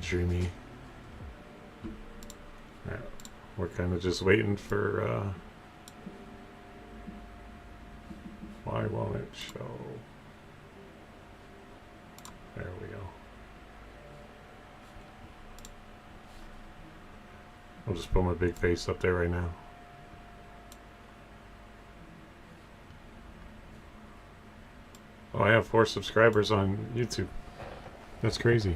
Dreamy. Right. We're kind of just waiting for. Why won't it show? There we go. I'll just put my big face up there right now. Oh, I have 4 subscribers on YouTube. That's crazy.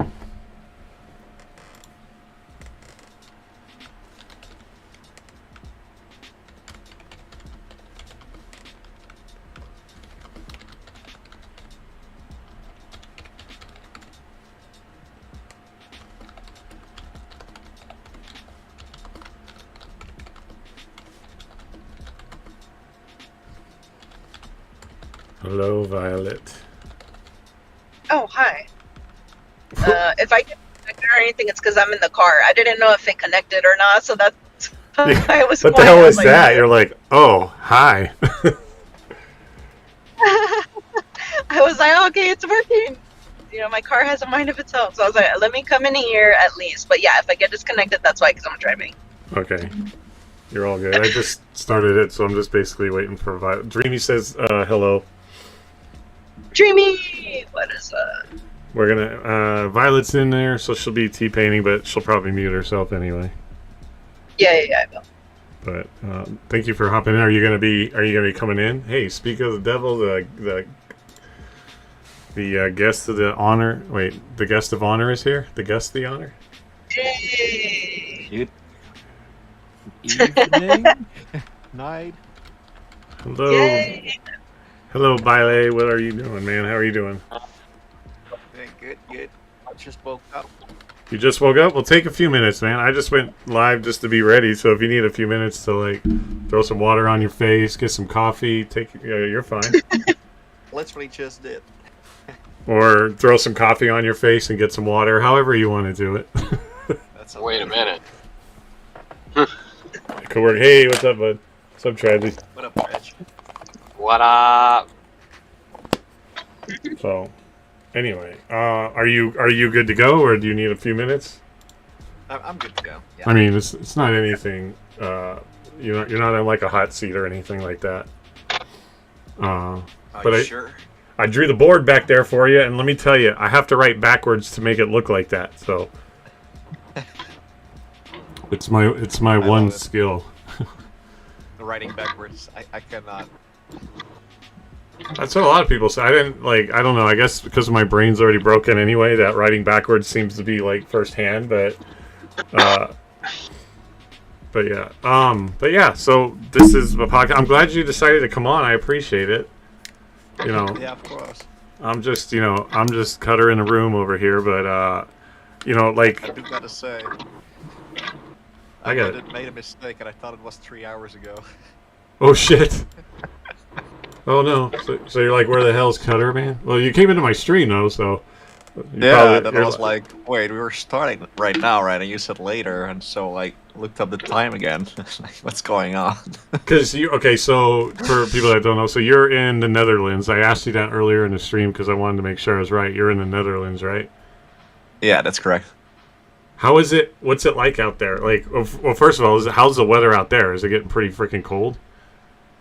Hello, Violet. Oh, hi. If I get connected or anything, it's because I'm in the car. I didn't know if it connected or not, so that's Yeah. I was. What the hell was that? You're like, oh, hi. I was like, oh, okay, it's working. You know, my car has a mind of its own, so I was like, let me come in here at least. But yeah, if I get disconnected, that's why, because I'm driving. Okay. You're all good. I just started it, so I'm just basically waiting for Violet. Dreamy says hello. Dreamy! What is that? We're gonna Violet's in there, so she'll be T-painting, but she'll probably mute herself anyway. Yeah, I will. But thank you for hopping in. Are you gonna be coming in? Hey, speak of the devil, the guest of the honor. Wait, the guest of honor is here. The guest of the honor. Yay! Good evening, night. Hello. Yay! Hello, BEILEY. What are you doing, man? How are you doing? Good. I just woke up. You just woke up? Well, take a few minutes, man. I just went live just to be ready, so if you need a few minutes to, like, throw some water on your face, get some coffee, you're fine. Literally just did. Or throw some coffee on your face and get some water, however you want to do it. Wait a minute. Could work. Hey, what's up, bud? What's up, Tragy? What up, Reg? What up? So, anyway, are you good to go, or do you need a few minutes? I'm good to go. Yeah. I mean, it's not anything. You're not in like a hot seat or anything like that. But sure? I drew the board back there for you, and let me tell you, I have to write backwards to make it look like that. So, it's my one skill. Writing backwards, I cannot. That's what a lot of people say. I don't know. I guess because my brain's already broken anyway, that writing backwards seems to be like firsthand. But yeah. So this is a podcast. I'm glad you decided to come on. I appreciate it. You know. Yeah, of course. I'm just Cutter in a room over here, but like. I do gotta say. I made a mistake, and I thought it was 3 hours ago. Oh shit. Oh no! So you're like, where the hell's Cutter, man? Well, you came into my stream though, so. Yeah, then I was like, wait, we were starting right now, right? And you said later, and so I looked up the time again. Like, what's going on? Because so for people that don't know, so you're in the Netherlands. I asked you that earlier in the stream because I wanted to make sure I was right. You're in the Netherlands, right? Yeah, that's correct. How is it? What's it like out there? Like, well, first of all, how's the weather out there? Is it getting pretty freaking cold?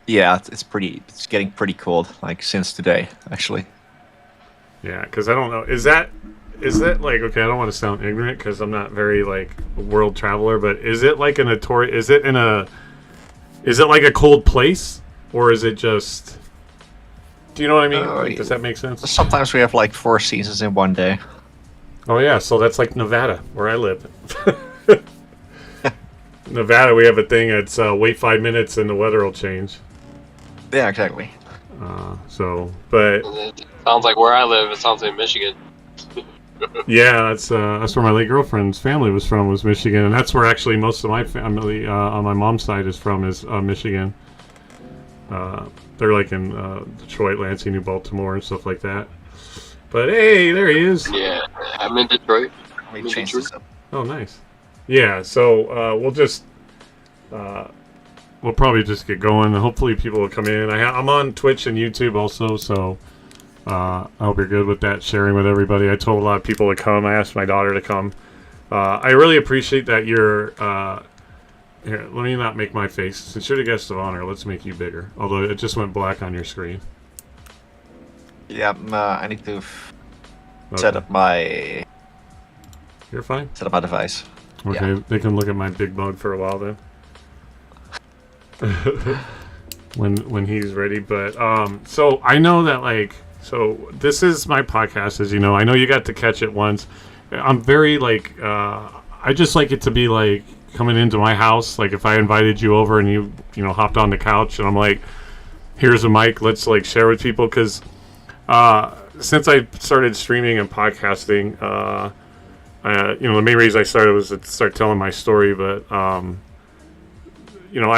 Yeah, it's getting pretty cold, like since today, actually. Yeah, because I don't know. Is that like, okay? I don't want to sound ignorant because I'm not very like a world traveler, but is it like is it like a cold place, or is it just? Do you know what I mean? Like, does that make sense? Sometimes we have like 4 seasons in one day. Oh yeah, so that's like Nevada, where I live. Nevada, we have a thing. It's wait 5 minutes and the weather will change. Yeah, exactly. But It sounds like where I live. It sounds like Michigan. yeah, that's where my late girlfriend's family was from, was Michigan, and that's where actually most of my family on my mom's side is from, is Michigan. They're like in Detroit, Lansing, New Baltimore, and stuff like that. But hey, there he is. Yeah, I'm in Detroit. Let me change this up. Oh, nice. Yeah, so we'll probably just get going. Hopefully people will come in. I'm on Twitch and YouTube also, so I hope you're good with that, sharing with everybody. I told a lot of people to come. I asked my daughter to come. I really appreciate that you're. Here, let me not make my face. Since you're the guest of honor, let's make you bigger. Although it just went black on your screen. Yeah, I need to set up my. You're fine. Set up my device. Okay, yeah. They can look at my big bug for a while then. when he's ready, but so I know that like this is my podcast, as you know. I know you got to catch it once. I'm very like I just like it to be like coming into my house. Like if I invited you over and you hopped on the couch and I'm like, here's a mic, let's like share with people, because since I started streaming and podcasting, the main reason I started was to start telling my story, but I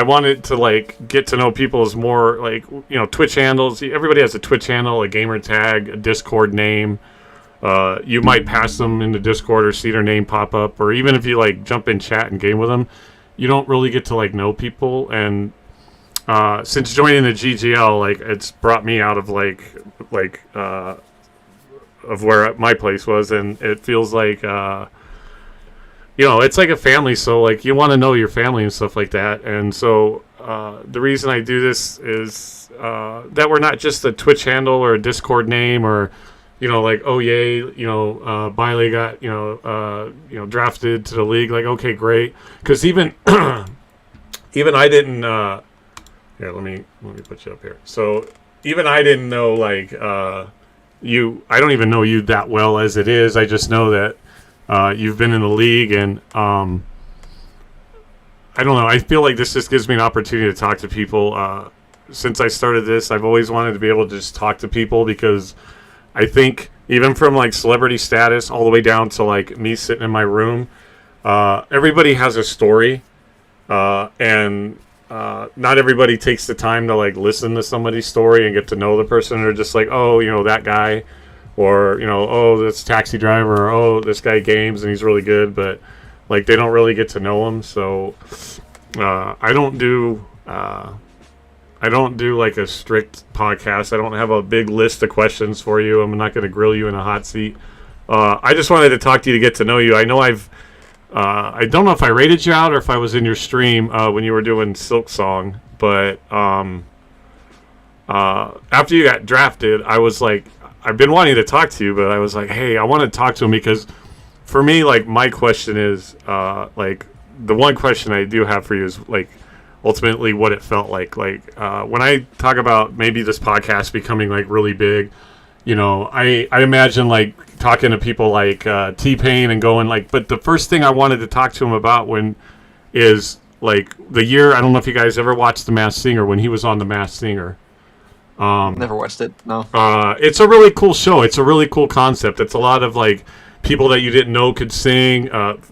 wanted to like get to know people as more like Twitch handles. Everybody has a Twitch handle, a gamer tag, a Discord name. You might pass them in the Discord or see their name pop up, or even if you like jump in chat and game with them, you don't really get to like know people. And since joining the GGL, like it's brought me out of like of where my place was, and it feels like it's like a family. So like you want to know your family and stuff like that. And so the reason I do this is that we're not just a Twitch handle or a Discord name, or like, oh yay, BEILEY got drafted to the league. Like, okay, great, because even even I didn't. Here, let me put you up here. So even I didn't know like you. I don't even know you that well as it is. I just know that you've been in the league, and I don't know. I feel like this just gives me an opportunity to talk to people. Since I started this, I've always wanted to be able to just talk to people, because I think even from like celebrity status all the way down to like me sitting in my room, everybody has a story, and not everybody takes the time to like listen to somebody's story and get to know the person. They're just like, oh, that guy, or oh, this taxi driver, or oh, this guy games and he's really good, but like they don't really get to know him. So I don't do like a strict podcast. I don't have a big list of questions for you. I'm not going to grill you in a hot seat. I just wanted to talk to you to get to know you. I know I don't know if I rated you out or if I was in your stream when you were doing Silk Song, but after you got drafted, I was like, I've been wanting to talk to you, but I was like, hey, I want to talk to him, because for me, like, my question is, like, the one question I do have for you is, like, ultimately what it felt like. Like, when I talk about maybe this podcast becoming, like, really big, I imagine, like, talking to people like T-Pain and going, like, but the first thing I wanted to talk to him about is, like, the year, I don't know if you guys ever watched The Masked Singer, when he was on The Masked Singer. Never watched it, no. It's a really cool show. It's a really cool concept. It's a lot of, like, people that you didn't know could sing.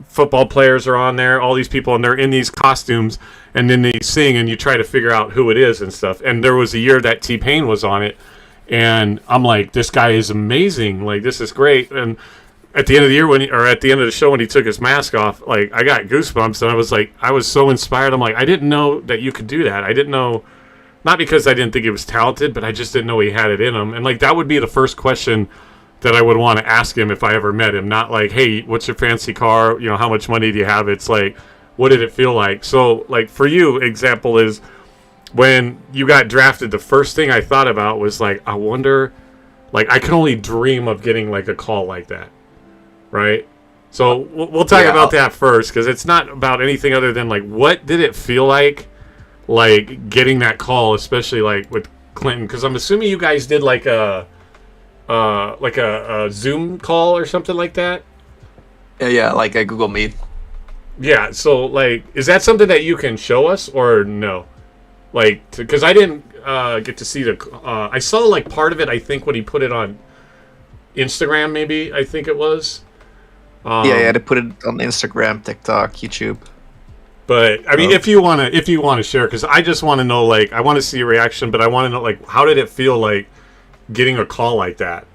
Football players are on there, all these people, and they're in these costumes, and then they sing, and you try to figure out who it is and stuff. And there was a year that T-Pain was on it, and I'm like, this guy is amazing. Like, this is great. And at the end of the year, at the end of the show when he took his mask off, like, I got goosebumps, and I was like, I was so inspired. I'm like, I didn't know that you could do that. I didn't know, not because I didn't think he was talented, but I just didn't know he had it in him. And, like, that would be the first question that I would want to ask him if I ever met him. Not like, hey, what's your fancy car? How much money do you have? It's like, what did it feel like? So, like, for you, example is, when you got drafted, the first thing I thought about was, like, I wonder, like, I can only dream of getting, like, a call like that, right? So we'll talk about that first, because it's not about anything other than, like, what did it feel like getting that call, especially, like, with Clinton? Because I'm assuming you guys did, like a Zoom call or something like that? Yeah, like a Google Meet. Yeah, so, like, is that something that you can show us, or no? Like, because I didn't get to see I saw, like, part of it, I think, when he put it on Instagram, maybe, I think it was. Yeah, they put it on Instagram, TikTok, YouTube. But, I mean, if you want to share, because I just want to know, like, I want to see your reaction, but I want to know, like, how did it feel, like, getting a call like that?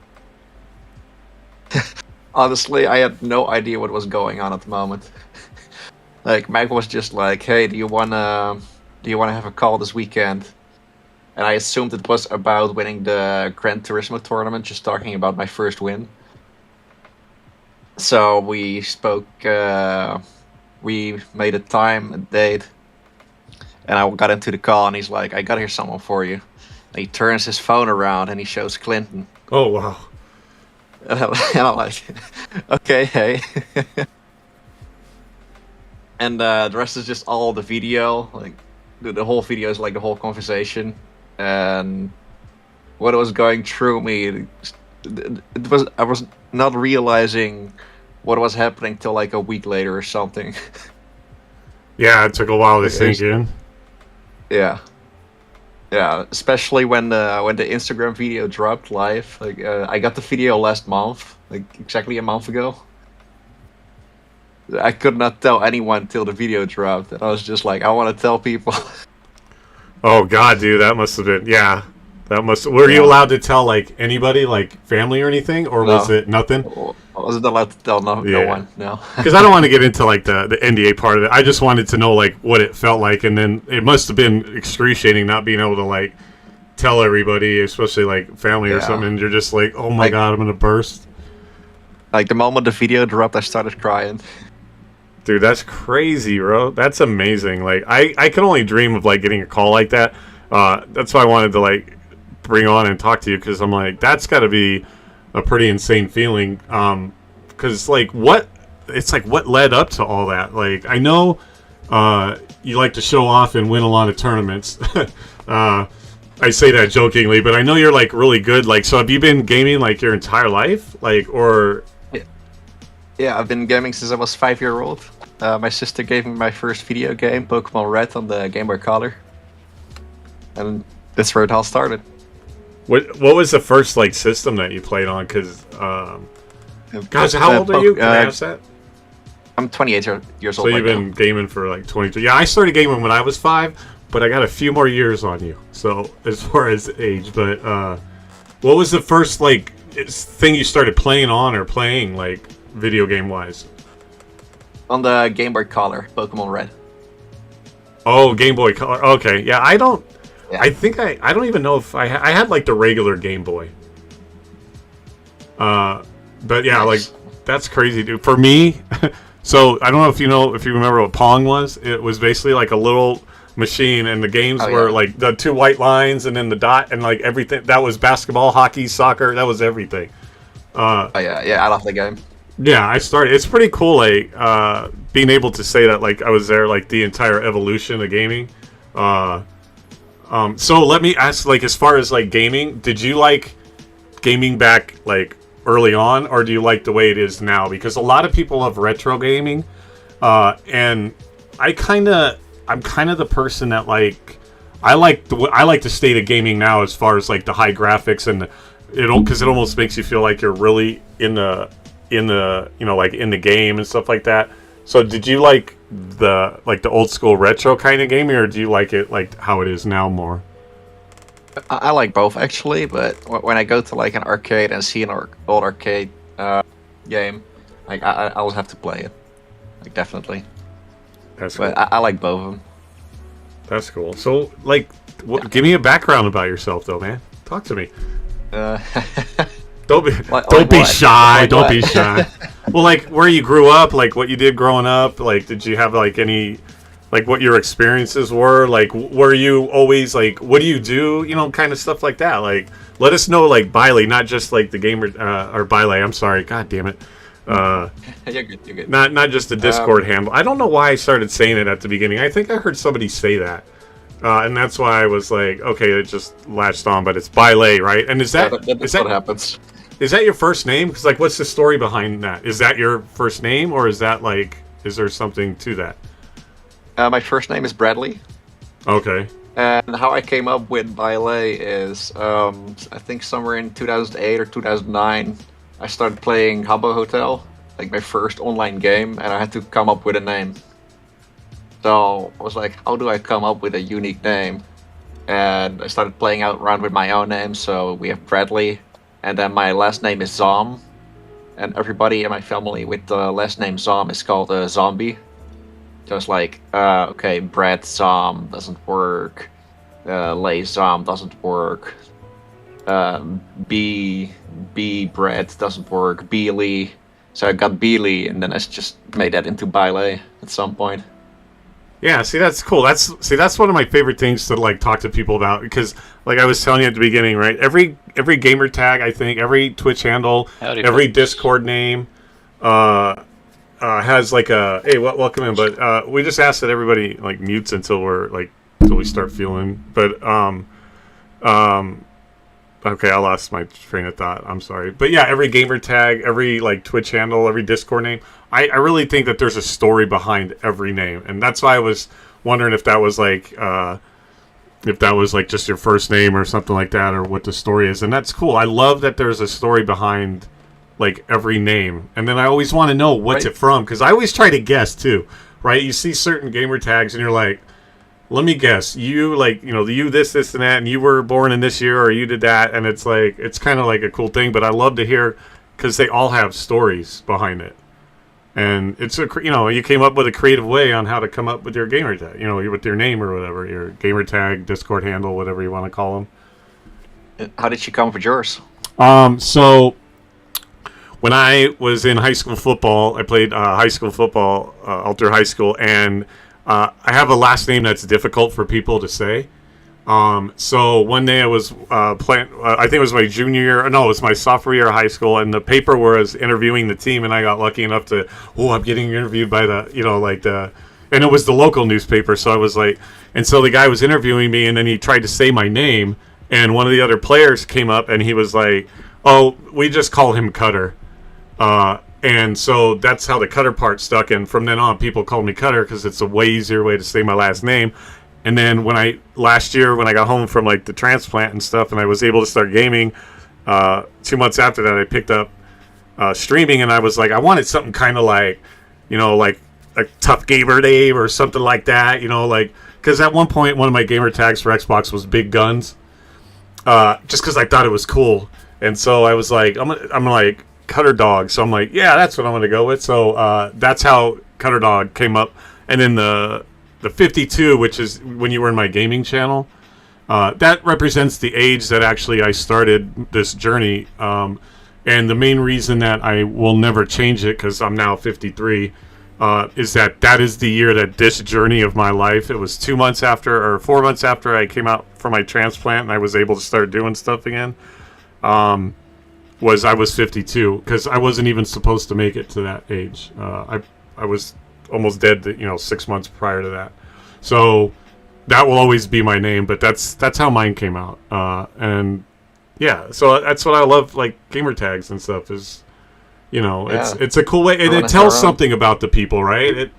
Honestly, I had no idea what was going on at the moment. Like, Meg was just like, hey, do you wanna have a call this weekend? And I assumed it was about winning the Gran Turismo tournament, just talking about my first win. So we spoke. We made a time, a date, and I got into the call, and he's like, "I got here someone for you." And he turns his phone around and he shows Clinton, Oh wow. and I'm like, "Okay, hey." And the rest is just all the video, like the whole video is like the whole conversation, and what was going through me, it was I was not realizing what was happening till like a week later or something. Yeah, it took a while to Like, sink in. Yeah, yeah, especially when the Instagram video dropped live. Like I got the video last month, like exactly a month ago. I could not tell anyone till the video dropped, and I was just like, I want to tell people. Oh god, dude, that must have been that must. Were you Yeah. allowed to tell like anybody, like family or anything, or was No. it nothing? I wasn't allowed to tell no Yeah. one. No. Because I don't want to get into like the NDA part of it. I just wanted to know like what it felt like, and then it must have been excruciating not being able to like tell everybody, especially like family or Yeah. something. And you're just like, oh my Like- god, I'm gonna burst. Like the moment the video dropped, I started crying. Dude, that's crazy, bro. That's amazing. Like, I can only dream of like getting a call like that. That's why I wanted to like bring on and talk to you, because I'm like, that's got to be a pretty insane feeling. Because like what led up to all that? Like, I know you like to show off and win a lot of tournaments. I say that jokingly, but I know you're like really good. Like, so have you been gaming like your entire life? Like, or Yeah, I've been gaming since I was 5-year-old. My sister gave me my first video game, Pokemon Red, on the Game Boy Color, and that's where it all started. what was the first like system that you played on? Because guys, how old are you? Can I ask that? I'm 28 years So old. you've right been gaming for like 22. Yeah, I started gaming when I was 5, but I got a few more years on you. So as far as age, but what was the first like thing you started playing on or playing like video game wise? now. On the Game Boy Color, Pokemon Red. Oh, Game Boy Color. Okay, yeah, I don't. Yeah. I think I don't even know if I had like the regular Game Boy. But yeah, Nice. like that's crazy, dude. For me, so I don't know if you remember what Pong was. It was basically like a little machine, and the games Oh, were yeah. like the 2 white lines and then the dot, and like everything. That was basketball, hockey, soccer. That was everything. Oh yeah, I love the game. Yeah, I started. It's pretty cool, like being able to say that, like I was there, like the entire evolution of gaming. So let me ask, like, as far as like gaming, did you like gaming back like early on, or do you like the way it is now? Because a lot of people love retro gaming, and I'm kind of the person that like I like the state of gaming now, as far as like the high graphics and because it almost makes you feel like you're really in the like in the game and stuff like that. So did you like the old school retro kind of gaming, or do you like it like how it is now more? I like both actually, but when I go to like an arcade and see an old arcade game, like I always have to play it, like definitely. That's cool. But I like both of them. That's cool. So like, give me a background about yourself though, man. Talk to me. Don't be Like don't be what? shy. Like Don't what? be shy. Well, like where you grew up, like what you did growing up, like did you have like any, like what your experiences were, like were you always like, what do you do, kind of stuff like that. Like let us know, like BEILEY, not just like the gamer or BEILEY. I'm sorry, god damn it. You're good. You're good. Not just the Discord handle. I don't know why I started saying it at the beginning. I think I heard somebody say that. And that's why I was like, okay, it just latched on, but it's BEILEY, right? And is that, That's what happens. is that your first name? Because like, what's the story behind that? Is that your first name, or is that like, is there something to that? My first name is Bradley, Okay. and how I came up with BEILEY is, I think somewhere in 2008 or 2009, I started playing Habbo Hotel, like my first online game, and I had to come up with a name. So I was like, how do I come up with a unique name? And I started playing around with my own name. So we have Bradley, and then my last name is Zom, and everybody in my family with the last name Zom is called a zombie. So it's like, okay, Brad Zom doesn't work, Lay Zom doesn't work, B Brad doesn't work, BEILEY So I got BEILEY, and then I just made that into BEILEY at some point. Yeah, see, that's cool. That's one of my favorite things to like talk to people about, because like I was telling you at the beginning, right? Every gamer tag, I think, every Twitch handle, Howdy, every folks. Discord name, has like a hey, welcome in. But we just ask that everybody like mutes until we start feeling. But okay, I lost my train of thought. I'm sorry. But yeah, every gamer tag, every like Twitch handle, every Discord name, I really think that there's a story behind every name. And that's why I was wondering if that was like just your first name or something like that, or what the story is. And that's cool. I love that there's a story behind like every name. And then I always want to know what's it from, because I always try to guess too, right? You see certain gamer tags and you're like, let me guess, you like, you this and that, and you were born in this year, or you did that, and it's like, it's kind of like a cool thing. But I love to hear, because they all have stories behind it, and it's you came up with a creative way on how to come up with your gamer tag, with your name or whatever, your gamer tag, Discord handle, whatever you want to call them. How did you come with yours? So when I was in high school football, I played high school football, Alter High School, and I have a last name that's difficult for people to say. So one day I was playing, I think it was my junior year, no, it was my sophomore year of high school, and the paper was interviewing the team, and I got lucky enough to, I'm getting interviewed by and it was the local newspaper, so I was like, and so the guy was interviewing me, and then he tried to say my name, and one of the other players came up, and he was like, oh, we just call him Cutter. And so that's how the Cutter part stuck, and from then on, people called me Cutter because it's a way easier way to say my last name. And then last year when I got home from like the transplant and stuff, and I was able to start gaming, 2 months after that, I picked up streaming, and I was like, I wanted something kind of like, like a Tough Gamer name or something like that, because at one point one of my gamer tags for Xbox was Big Guns, just because I thought it was cool, and so I was like, I'm like Cutterdawg, so I'm like, yeah, that's what I'm gonna go with. So that's how Cutterdawg came up. And then the 52, which is when you were in my gaming channel, that represents the age that actually I started this journey, and the main reason that I will never change it, because I'm now 53, is that is the year that this journey of my life, it was 4 months after I came out from my transplant and I was able to start doing stuff again, I was 52, because I wasn't even supposed to make it to that age. I was almost dead, 6 months prior to that. So that will always be my name, but that's how mine came out. And yeah, so that's what I love, like gamer tags and stuff is, it's a cool way, and it tells something about the people, right? It,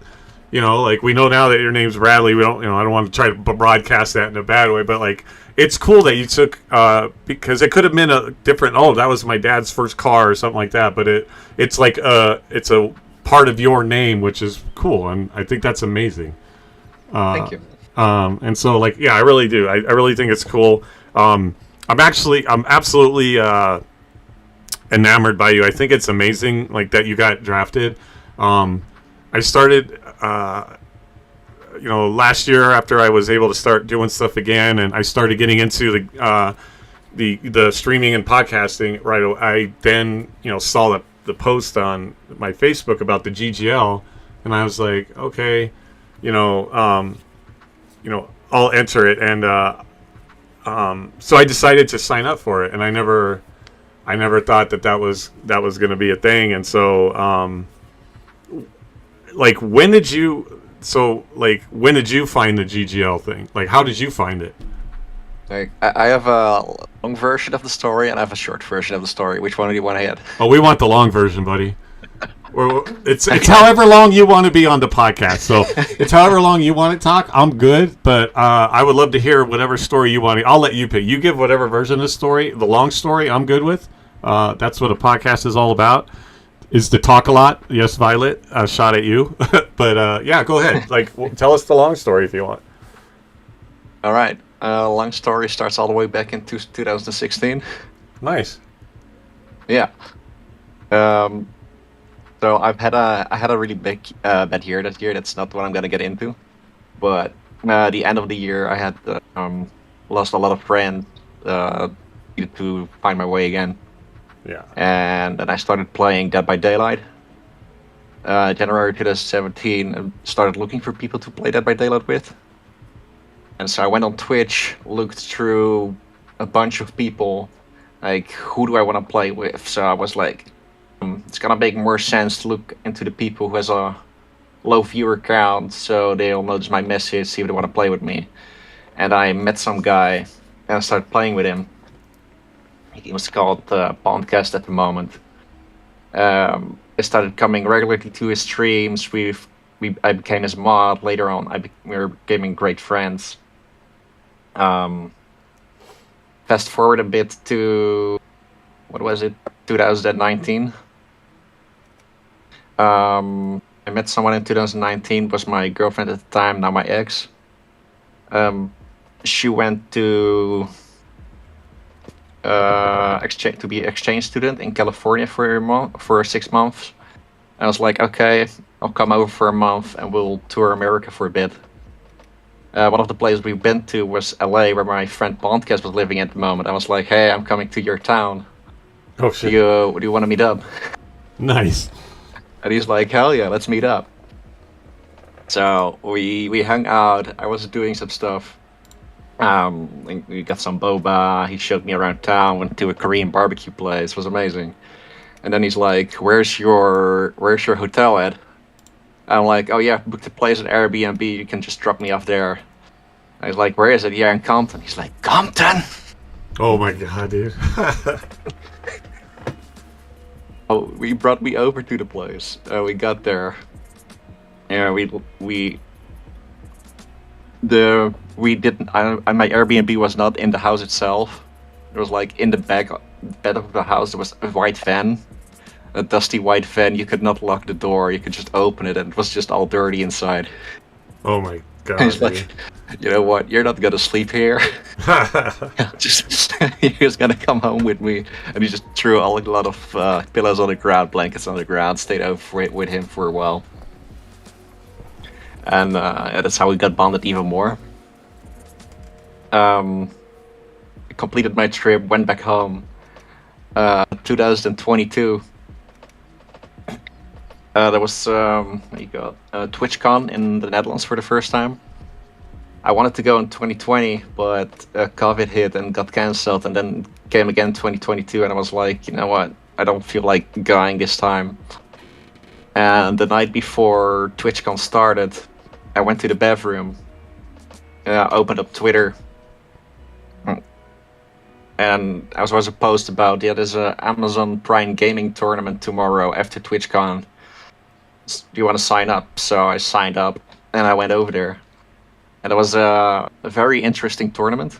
like we know now that your name's Bradley. We don't, I don't want to try to broadcast that in a bad way, but like it's cool that you took, because it could have been a different. Oh, that was my dad's first car or something like that. But it's like it's a part of your name, which is cool, and I think that's amazing. Thank you. And so like, yeah, I really do. I really think it's cool. I'm absolutely enamored by you. I think it's amazing, like that you got drafted. I started, last year after I was able to start doing stuff again, and I started getting into the streaming and podcasting. Right, I then saw the post on my Facebook about the GGL, and I was like, okay, I'll enter it, and so I decided to sign up for it, and I never thought that was going to be a thing, and so like when did you find the GGL thing? Like how did you find it? Like, I have a long version of the story and I have a short version of the story. Which one do you want to hear? Oh, we want the long version, buddy. It's however long you want to be on the podcast. So it's however long you want to talk. I'm good, but I would love to hear whatever story you want. I'll let you pick. You give whatever version of the story. The long story, I'm good with. That's what a podcast is all about. Is to talk a lot. Yes, Violet, shot at you. But yeah, go ahead. Like, tell us the long story if you want. All right. Long story starts all the way back into 2016. Nice. Yeah. So I had a really big bad year that year. That's not what I'm gonna get into. But the end of the year, I had lost a lot of friends. Needed to find my way again. Yeah. And then I started playing Dead by Daylight, January 2017, and started looking for people to play Dead by Daylight with. And so I went on Twitch, looked through a bunch of people, like, who do I want to play with? So I was like, it's gonna make more sense to look into the people who has a low viewer count, so they'll notice my message, see if they want to play with me. And I met some guy, and I started playing with him. He was called Podcast at the moment. I started coming regularly to his streams. I became his mod. Later on, we were becoming great friends. Fast forward a bit to, what was it, 2019. I met someone in 2019, was my girlfriend at the time, now my ex. She went to be an exchange student in California for 6 months. I was like, okay, I'll come over for a month and we'll tour America for a bit. One of the places we've been to was LA, where my friend Podcast was living at the moment. I was like, hey, I'm coming to your town. Oh shit! Do you want to meet up? Nice. And he's like, hell yeah, let's meet up. So we hung out. I was doing some stuff. We got some boba. He showed me around town. Went to a Korean barbecue place. It was amazing. And then he's like, "Where's your hotel at?" I'm like, "Oh yeah, booked a place at Airbnb. You can just drop me off there." I was like, "Where is it?" "Yeah, in Compton." He's like, "Compton?" Oh my god, dude. Oh, he brought me over to the place. We got there. Yeah, my Airbnb was not in the house itself. It was like in the bed of the house. There was a white van, a dusty white van. You could not lock the door. You could just open it, and it was just all dirty inside. Oh my god. He's like, "You know what? You're not gonna sleep here. You're just gonna come home with me." And he just threw a lot of pillows on the ground, blankets on the ground. Stayed over with him for a while. And that's how we got bonded even more. I completed my trip, went back home. 2022. There was TwitchCon in the Netherlands for the first time. I wanted to go in 2020, but COVID hit and got cancelled, and then came again in 2022, and I was like, you know what? I don't feel like going this time. And the night before TwitchCon started, I went to the bathroom, opened up Twitter, and I was a post about, there's a Amazon Prime Gaming tournament tomorrow after TwitchCon. Do you want to sign up? So I signed up, and I went over there. And it was a very interesting tournament.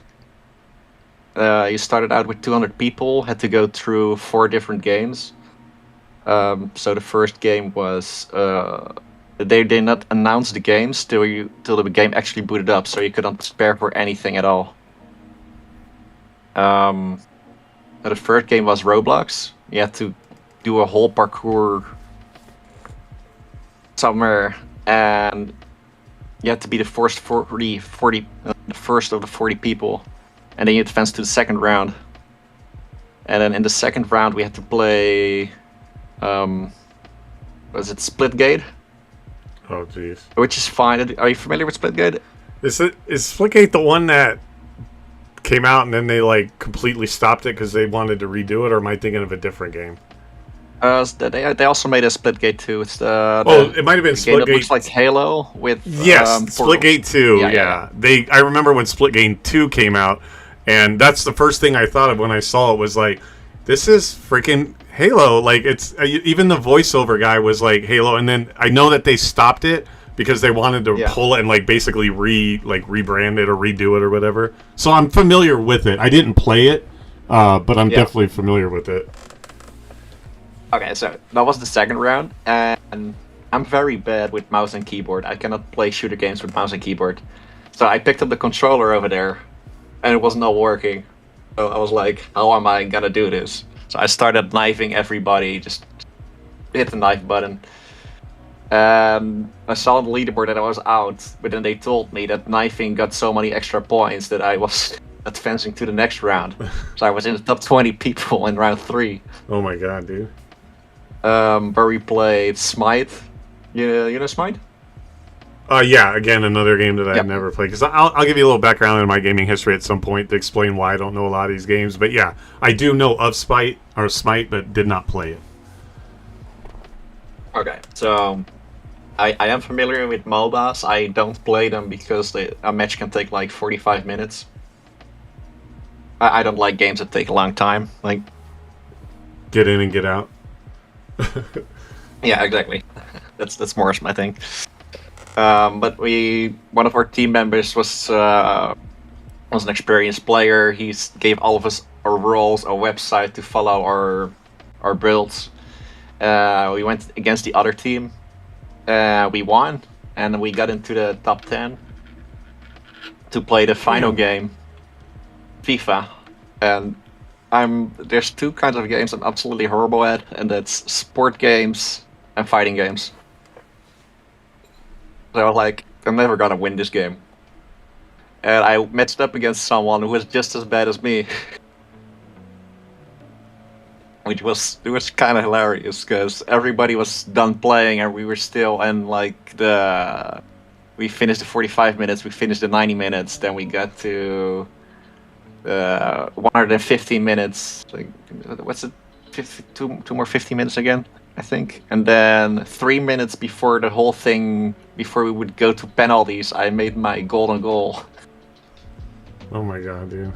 You started out with 200 people, had to go through 4 different games. So the first game was... They did not announce the games till the game actually booted up, so you couldn't prepare for anything at all. The first game was Roblox. You had to do a whole parkour somewhere, and you had to be the first of the 40 people, and then you advance to the second round. And then in the second round we had to play, was it Splitgate? Oh jeez. Which is fine. Are you familiar with Splitgate? Is Splitgate the one that came out and then they like completely stopped it because they wanted to redo it, or am I thinking of a different game? They also made a Splitgate 2. It's it might have been Splitgate. It looks Splitgate. like Halo with Splitgate 2. Yeah. I remember when Splitgate 2 came out, and that's the first thing I thought of when I saw it. Was like, this is freaking Halo. Like, it's even the voiceover guy was like Halo, and then I know that they stopped it because they wanted to pull it and like basically rebrand it or redo it or whatever. So I'm familiar with it. I didn't play it, but I'm definitely familiar with it. Okay, so that was the second round, and I'm very bad with mouse and keyboard. I cannot play shooter games with mouse and keyboard. So I picked up the controller over there, and it was not working. So I was like, how am I gonna do this? So I started knifing everybody, just hit the knife button. And I saw on the leaderboard that I was out, but then they told me that knifing got so many extra points that I was advancing to the next round. So I was in the top 20 people in round 3. Oh my god, dude. Where we played Smite, You know Smite? Yeah, again, another game that I've Yep. never played. Because I'll give you a little background in my gaming history at some point to explain why I don't know a lot of these games. But yeah, I do know of Smite, but did not play it. Okay, so I am familiar with MOBAs. I don't play them because a match can take like 45 minutes. I don't like games that take a long time. Like, Get in and get out. yeah, exactly. That's more my thing. But one of our team members was an experienced player. He gave all of us our roles, a website to follow our builds. We went against the other team. We won, and we got into the top 10 to play the final game, FIFA. And there's two kinds of games I'm absolutely horrible at, and that's sport games and fighting games. So I was like, I'm never gonna win this game. And I matched up against someone who was just as bad as me. It was kind of hilarious because everybody was done playing and we were still in like we finished the 45 minutes, we finished the 90 minutes, then we got to 115 minutes. Like, what's it? Two more 50 minutes again, I think. And then 3 minutes before the whole thing, before we would go to penalties, I made my golden goal. Oh my god, dude.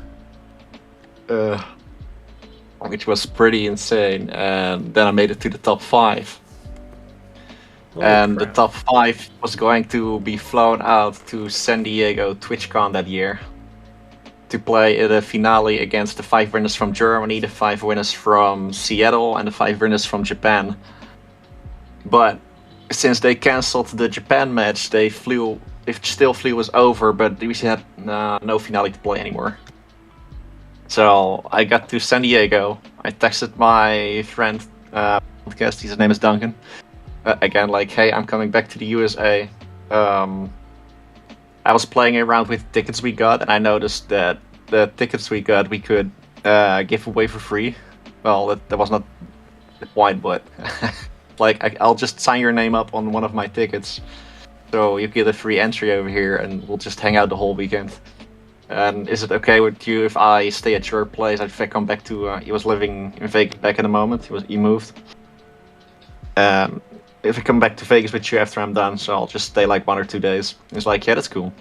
Which was pretty insane, and then I made it to the top 5. Holy and crap. the top 5 was going to be flown out to San Diego TwitchCon that year to play the finale against the 5 winners from Germany, the 5 winners from Seattle, and the 5 winners from Japan. But since they cancelled the Japan match, they still flew us over, but we had no finale to play anymore. So I got to San Diego. I texted my friend, podcast, his name is Duncan. Again, like, hey, I'm coming back to the USA. I was playing around with tickets we got, and I noticed that the tickets we got we could give away for free. Well, that was not the point, but like, I'll just sign your name up on one of my tickets, so you get a free entry over here, and we'll just hang out the whole weekend. And is it okay with you if I stay at your place? If I come back to, he was living in Vegas back in the moment. He moved. If I come back to Vegas with you after I'm done, so I'll just stay like 1 or 2 days. He's like, yeah, that's cool.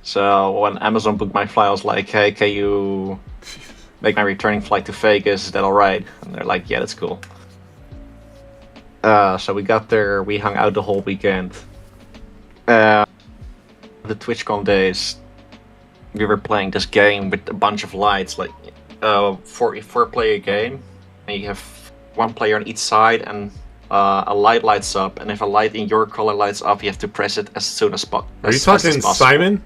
So when Amazon booked my flight, I was like, hey, can you make my returning flight to Vegas? Is that alright? And they're like, yeah, that's cool. So we got there, we hung out the whole weekend. The TwitchCon days, we were playing this game with a bunch of lights, like four-player game, and you have one player on each side, and a light lights up, and if a light in your color lights up, you have to press it as soon as possible. Are you talking Simon?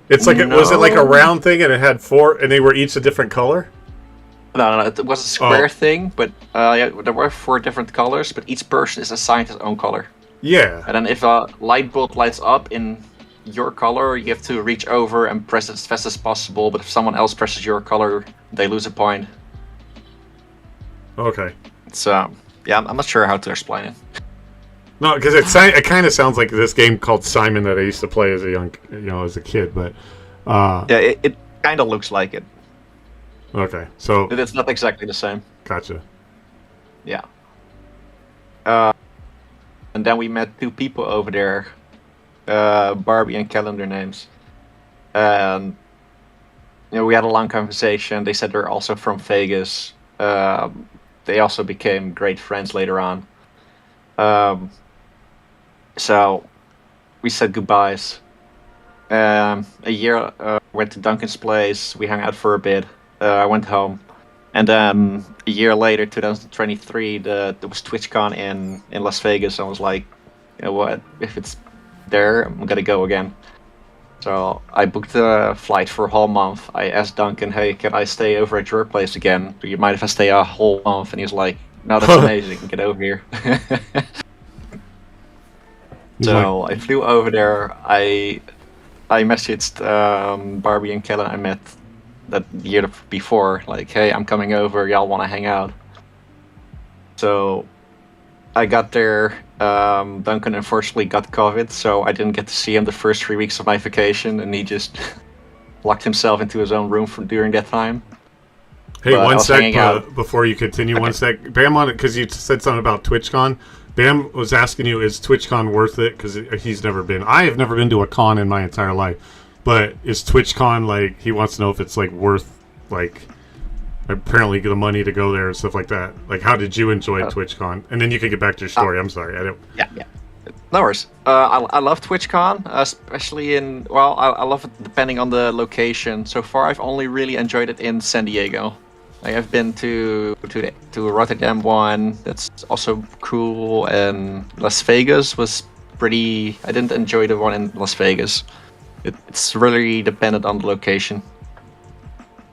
It's like was it like a round thing and it had 4 and they were each a different color? No, it was a square thing, but yeah, there were 4 different colors, but each person is assigned his own color. Yeah. And then if a light bulb lights up in your color, you have to reach over and press it as fast as possible, but if someone else presses your color, they lose a point. Okay. It's yeah, I'm not sure how to explain it. No, because it kind of sounds like this game called Simon that I used to play as a kid, but yeah, it kind of looks like it. Okay, so It's not exactly the same. Gotcha. Yeah. And then we met 2 people over there, Barbie and Calendar names. And we had a long conversation. They said they're also from Vegas. They also became great friends later on. So we said goodbyes. A year, went to Duncan's place. We hung out for a bit. I went home. And then a year later, 2023, there was TwitchCon in Las Vegas. I was like, you know what? If it's there, I'm gonna go again. So I booked a flight for a whole month. I asked Duncan, hey, can I stay over at your place again? Do you mind if I stay a whole month? And he was like, no, that's amazing. Get over here. So I flew over there. I messaged Barbie and Kellen I met that year before, like, hey, I'm coming over. Y'all want to hang out? So I got there. Duncan unfortunately got COVID, so I didn't get to see him the first 3 weeks of my vacation, and he just locked himself into his own room during that time. Hey, But I one was sec hanging out. before you continue. Okay. One sec, Bam, on it because you said something about TwitchCon. Bam was asking you, is TwitchCon worth it? Because he's never been. I have never been to a con in my entire life, but is TwitchCon like? He wants to know if it's like worth like apparently the money to go there and stuff like that. Like, how did you enjoy TwitchCon? And then you can get back to your story. I'm sorry, I don't. Yeah. No worries. I love TwitchCon, especially in, well, I love it depending on the location. So far, I've only really enjoyed it in San Diego. I have been to Rotterdam one. That's also cool, and Las Vegas was pretty. I didn't enjoy the one in Las Vegas. It's really dependent on the location.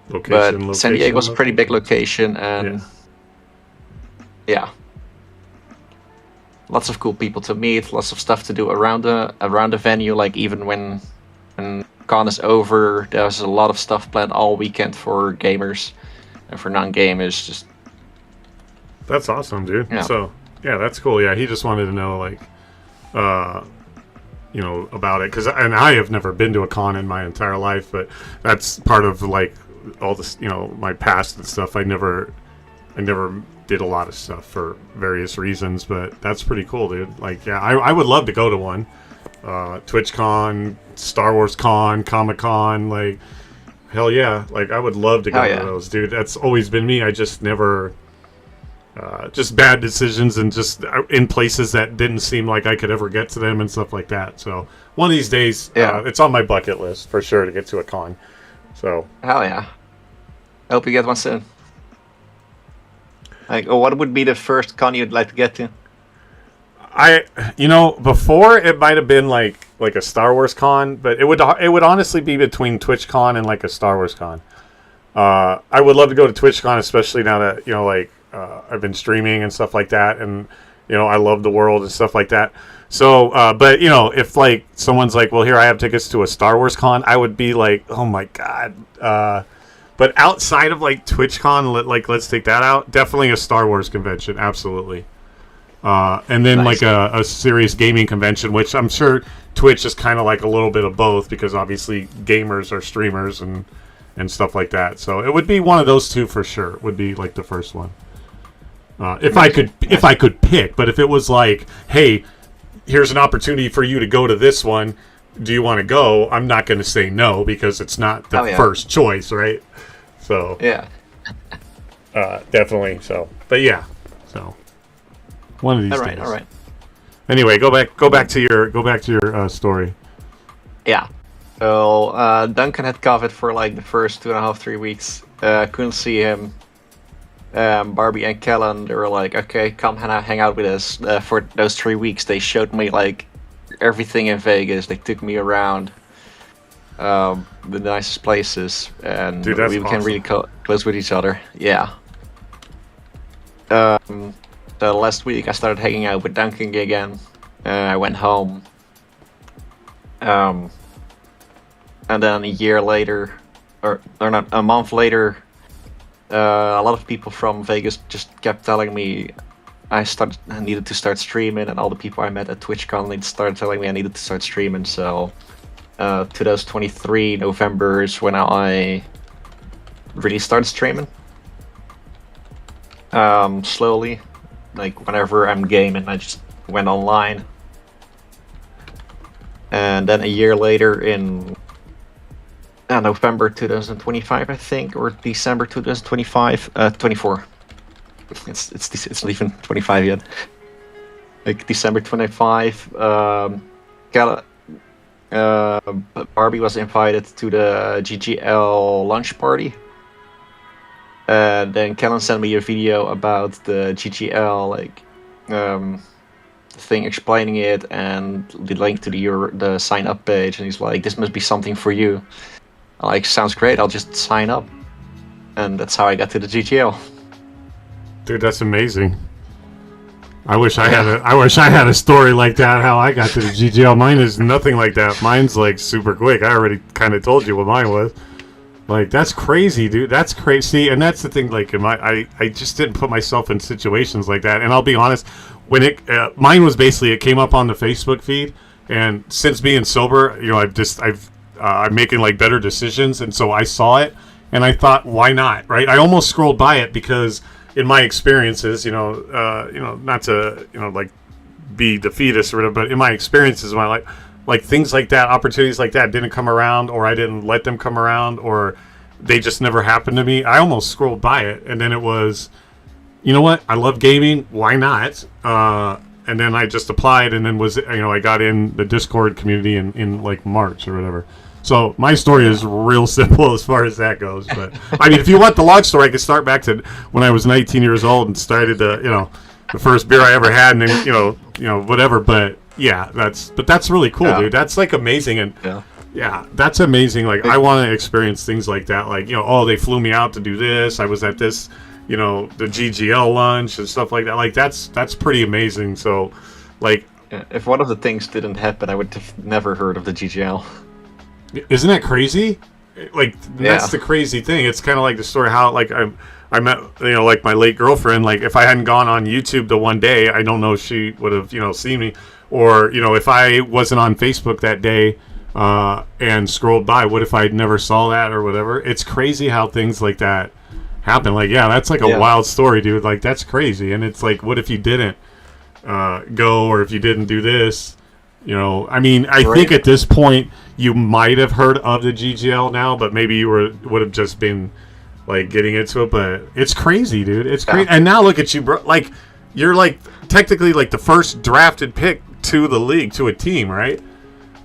But San Diego's a pretty big location, and yeah. Lots of cool people to meet, lots of stuff to do around the venue. Like even when con is over, there's a lot of stuff planned all weekend for gamers and for non-gamers. Just That's awesome, dude. Yeah. So yeah, that's cool. Yeah, he just wanted to know like, you know, about it and I have never been to a con in my entire life, but that's part of like all this, you know, my past and stuff. I never did a lot of stuff for various reasons, but that's pretty cool, dude. Like, yeah, I would love to go to one. TwitchCon, Star Wars Con, Comic Con, like, hell yeah. Like, I would love to go to those, dude. That's always been me. I just never, just bad decisions and just in places that didn't seem like I could ever get to them and stuff like that. So, one of these days, it's on my bucket list for sure to get to a con. So, hell yeah. I hope you get one soon. Like, what would be the first con you'd like to get to? You know, before it might have been like a Star Wars con, but it would honestly be between TwitchCon and like a Star Wars con. I would love to go to TwitchCon, especially now that, you know, like I've been streaming and stuff like that, and you know, I love the world and stuff like that. So, but you know, if like someone's like, well, here I have tickets to a Star Wars con, I would be like, oh my god. But outside of like TwitchCon, like let's take that out. Definitely a Star Wars convention, absolutely. And then like a serious gaming convention, which I'm sure Twitch is kind of like a little bit of both, because obviously gamers are streamers and stuff like that. So it would be one of those two for sure. Would be like the first one. If I could pick, but if it was like, hey, here's an opportunity for you to go to this one, do you want to go? I'm not going to say no, because it's not the first choice, right? So yeah, definitely. So, but yeah, so one of these days. All right. Anyway, go back to your story. Yeah. So Duncan had COVID for like the first 2.5-3 weeks. Couldn't see him. Barbie and Kellen, they were like, okay, come hang out with us. For those 3 weeks, they showed me like everything in Vegas. They took me around the nicest places, and dude, we became really close with each other. Yeah. So last week I started hanging out with Duncan again. I went home. And then a year later, or not, a month later, a lot of people from Vegas just kept telling me I needed to start streaming, and all the people I met at TwitchCon started telling me I needed to start streaming. So 2023 November is when I really started streaming. Slowly, like whenever I'm gaming, I just went online. And then a year later, in November 2025, I think, or December 2025, 24. It's not even 25 yet. Like December 25, Barbie was invited to the GGL lunch party. Then Kellen sent me a video about the GGL thing, explaining it, and the link to the sign up page, and he's like, this must be something for you. I'm like, sounds great, I'll just sign up. And that's how I got to the GGL. Dude, that's amazing. I wish I had a story like that, how I got to the GGL. Mine is nothing like that. Mine's like super quick. I already kind of told you what mine was. Like, that's crazy, dude. That's crazy. And that's the thing, like, I just didn't put myself in situations like that. And I'll be honest, when it mine was basically it came up on the Facebook feed, and since being sober, I'm making like better decisions, and so I saw it and I thought, why not, right? I almost scrolled by it because in my experiences, not to like be defeatist or whatever, but in my experiences, my like things like that, opportunities like that didn't come around, or I didn't let them come around, or they just never happened to me. I almost scrolled by it, and then it was, you know what? I love gaming. Why not? And then I just applied, and then I got in the Discord community in like March or whatever. So my story is real simple as far as that goes. But I mean, if you want the long story, I could start back to when I was 19 years old and started the first beer I ever had, and then whatever. But yeah, that's really cool, dude. That's like amazing, and yeah, that's amazing. Like I want to experience things like that. Like they flew me out to do this. I was at this, the GGL lunch and stuff like that. Like that's pretty amazing. So, like, if one of the things didn't happen, I would have never heard of the GGL. Isn't that crazy? Like that's the crazy thing. It's kind of like the story how like I met like my late girlfriend. Like if I hadn't gone on YouTube the one day, I don't know if she would have seen me, or if I wasn't on Facebook that day and scrolled by, what if I never saw that or whatever? It's crazy how things like that happen. Like that's like a wild story, dude. Like that's crazy. And it's like, what if you didn't go, or if you didn't do this? I mean, I think at this point you might have heard of the GGL now, but maybe you would have just been like getting into it. But it's crazy, dude. It's crazy. And now look at you, bro. Like you're like technically like the first drafted pick to the league, to a team, right?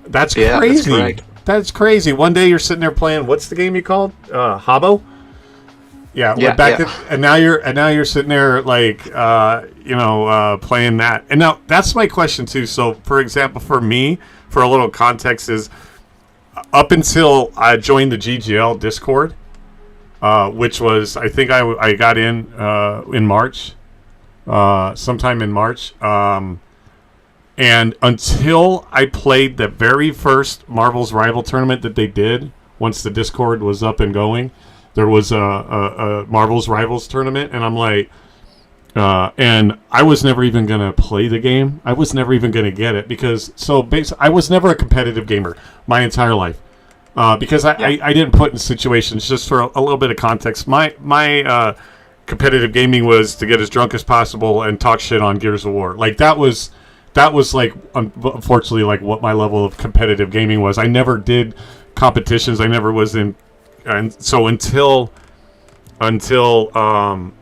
That's crazy. That's crazy. One day you're sitting there playing. What's the game you called? Habbo. And now you're sitting there like playing that. And now that's my question too. So for example, for me, for a little context, is up until I joined the GGL Discord, which was I think I got in March, sometime in March, and until I played the very first Marvel's Rival tournament that they did, once the Discord was up and going. There was a Marvel's Rivals tournament, and I'm like, and I was never even going to play the game. I was never even going to get it because, I was never a competitive gamer my entire life because I didn't put in situations, just for a little bit of context. My competitive gaming was to get as drunk as possible and talk shit on Gears of War. Like that was like, unfortunately, like what my level of competitive gaming was. I never did competitions. I never was in. And so until the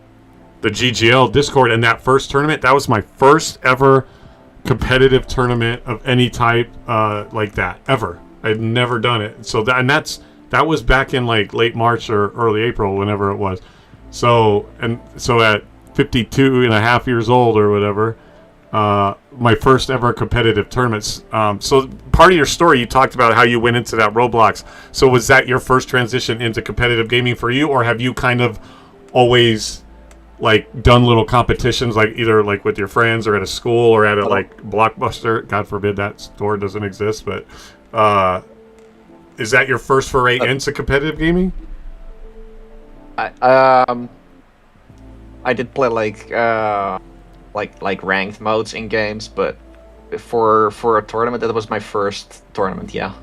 GGL Discord and that first tournament, that was my first ever competitive tournament of any type like that ever. I'd never done it. So that was back in like late March or early April, whenever it was. So at 52 and a half years old or whatever, my first ever competitive tournaments. So part of your story, you talked about how you went into that Roblox. So was that your first transition into competitive gaming for you, or have you kind of always like done little competitions, like either like with your friends or at a school or at a like Blockbuster? God forbid that store doesn't exist, but is that your first foray into competitive gaming? I did play like ranked modes in games, but for a tournament, that was my first tournament. Yeah.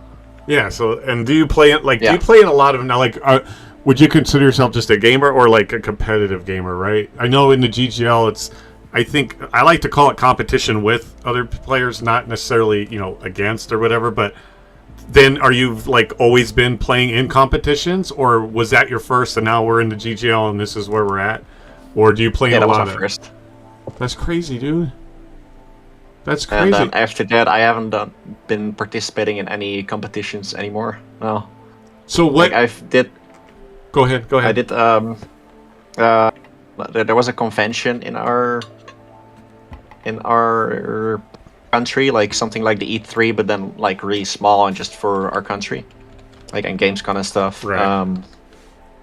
So, and do you play it do you play in a lot of now? Like, would you consider yourself just a gamer or like a competitive gamer? Right. I know in the GGL, I think I like to call it competition with other players, not necessarily against or whatever. But then, are you like always been playing in competitions, or was that your first, and now we're in the GGL and this is where we're at, or do you play in a lot of? First. That's crazy, dude. That's crazy. And then after that, I haven't been participating in any competitions anymore. No. So what? Go ahead. I did. There was a convention in our country, like something like the E3, but then like really small and just for our country, like and Gamescom and stuff. Right.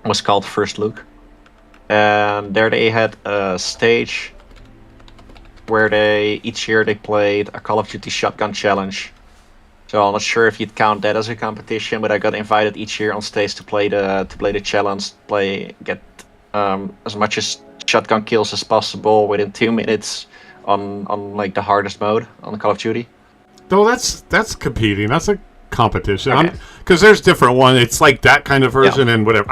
It was called First Look, and there they had a stage where each year they played a Call of Duty Shotgun Challenge. So I'm not sure if you'd count that as a competition, but I got invited each year on stage to play the challenge, get as much as shotgun kills as possible within 2 minutes on like the hardest mode on the Call of Duty. Though that's competing. That's a competition. Okay. Because there's different one. It's like that kind of version and whatever.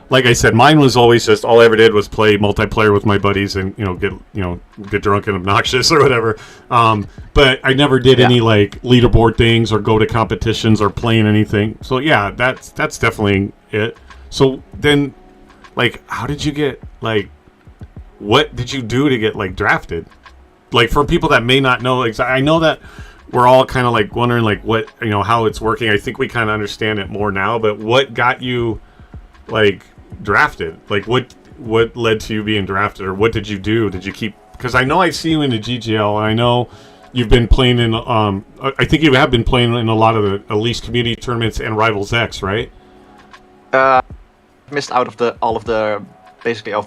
Like I said, mine was always just all I ever did was play multiplayer with my buddies and get drunk and obnoxious or whatever. But I never did any like leaderboard things or go to competitions or playing anything. So yeah, that's definitely it. So then, like, how did you get like? What did you do to get like drafted? Like for people that may not know, I know that we're all kind of like wondering like what how it's working. I think we kind of understand it more now. But what got you like drafted? Like what led to you being drafted, or what did you do? Did you keep? Because I know I see you in the GGL, and I know you've been playing in. I think you have been playing in a lot of the Elise community tournaments and Rivals X, right? Missed out of all of the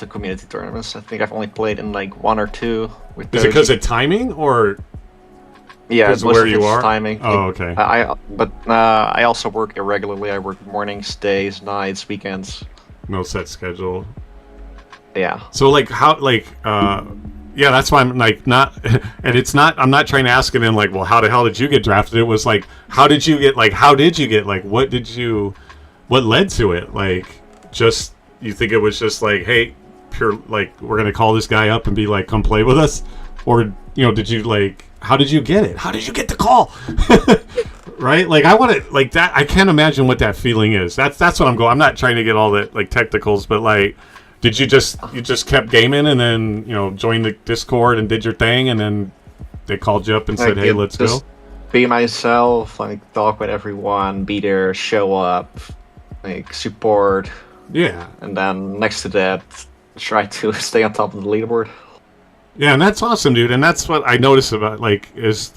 community tournaments. I think I've only played in like 1 or 2. Is it because of timing or? Yeah, it's where you are. Timing. Oh, okay. I also work irregularly. I work mornings, days, nights, weekends. No set schedule. Yeah. So like how yeah, that's why I'm like not, and it's not. I'm not trying to ask it in like, well, how the hell did you get drafted? It was like, what led to it? Like, just you think it was just like, hey, pure like we're gonna call this guy up and be like, come play with us, or did you like? How did you get it? How did you get the call? Right? Like I want to like that. I can't imagine what that feeling is. That's what I'm going. I'm not trying to get all the like technicals, but like, did you just kept gaming and then joined the Discord and did your thing and then they called you up and said, hey, let's go. Be myself, like talk with everyone, be there, show up, like support. Yeah. And then next to that, try to stay on top of the leaderboard. Yeah, and that's awesome, dude. And that's what I notice about is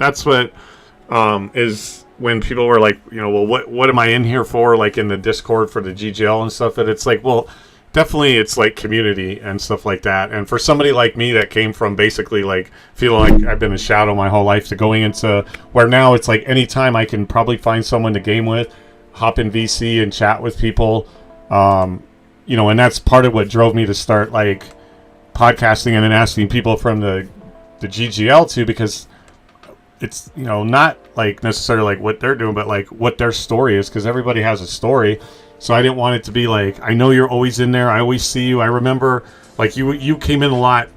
when people were like, well, what am I in here for? Like in the Discord for the GGL and stuff. And it's like, well, definitely it's like community and stuff like that. And for somebody like me that came from basically like feeling like I've been a shadow my whole life to going into where now it's like anytime I can probably find someone to game with, hop in VC and chat with people. And that's part of what drove me to start like podcasting and then asking people from the GGL too, because it's not like necessarily like what they're doing, but like what their story is, because everybody has a story. So I didn't want it to be like, I know you're always in there, I always see you. I remember like you came in a lot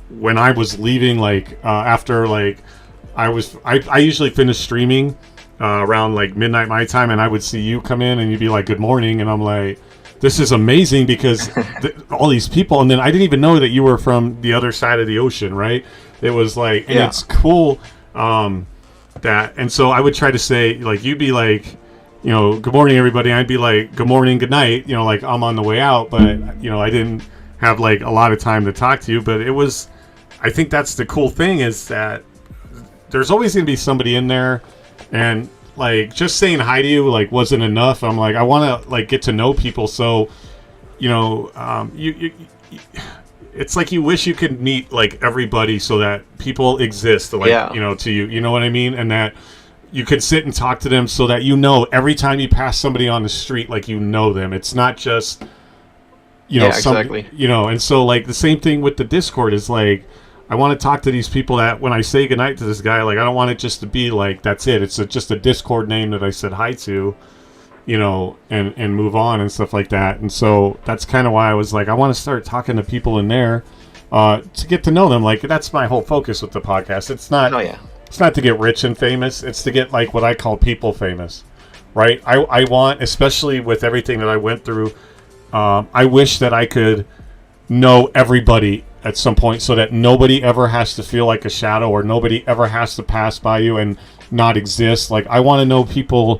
when I was leaving, like after like I usually finish streaming around like midnight my time, and I would see you come in and you'd be like, good morning, and I'm like, this is amazing because all these people, and then I didn't even know that you were from the other side of the ocean, right? It was like, and it's cool that, and so I would try to say, like, you'd be like, good morning, everybody. I'd be like, good morning, good night, like I'm on the way out, but, I didn't have like a lot of time to talk to you, but it was, I think that's the cool thing is that there's always going to be somebody in there, and like just saying hi to you like wasn't enough. I'm like, I want to like get to know people, so you it's like you wish you could meet like everybody so that people exist like to you know what I mean, and that you could sit and talk to them so that every time you pass somebody on the street like them. It's not just exactly. And so like the same thing with the Discord is like, I want to talk to these people that when I say goodnight to this guy, like I don't want it just to be like that's it. It's just a Discord name that I said hi to, and move on and stuff like that. And so that's kind of why I was like, I want to start talking to people in there to get to know them. Like that's my whole focus with the podcast. It's not. It's not to get rich and famous. It's to get like what I call people famous, right? I want, especially with everything that I went through, I wish that I could know everybody at some point so that nobody ever has to feel like a shadow or nobody ever has to pass by you and not exist. Like I want to know people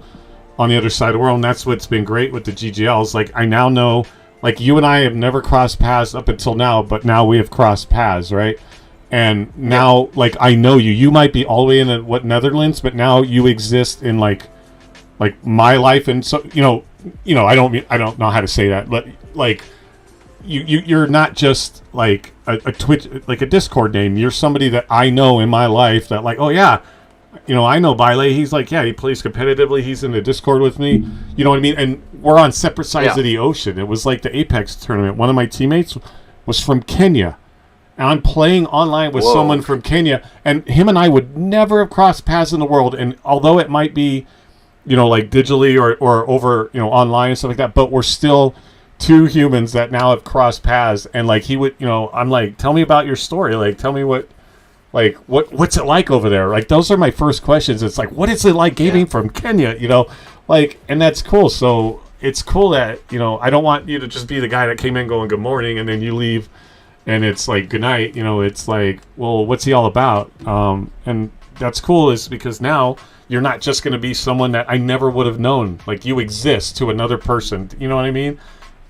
on the other side of the world, and that's what's been great with the GGLs. Like I now know, like you and I have never crossed paths up until now, but now we have crossed paths, right? And now, like I know you. You might be all the way in Netherlands, but now you exist in like my life, and so I don't know how to say that, but like. You're not just like a Twitch, like a Discord name. You're somebody that I know in my life that like, oh yeah, I know BEILEY. He's like, yeah, he plays competitively. He's in the Discord with me. You know what I mean? And we're on separate sides of the ocean. It was like the Apex tournament. One of my teammates was from Kenya, and I'm playing online with someone from Kenya, and him and I would never have crossed paths in the world. And although it might be, like digitally or over, online and stuff like that, but we're still two humans that now have crossed paths. And like he would, I'm like, tell me about your story. Like, tell me what's it like over there? Like, those are my first questions. It's like, what is it like gaming from Kenya? And that's cool. So it's cool that, I don't want you to just be the guy that came in going good morning and then you leave and it's like good night. It's like, well, what's he all about? And that's cool is because now you're not just going to be someone that I never would have known. Like, you exist to another person. You know what I mean?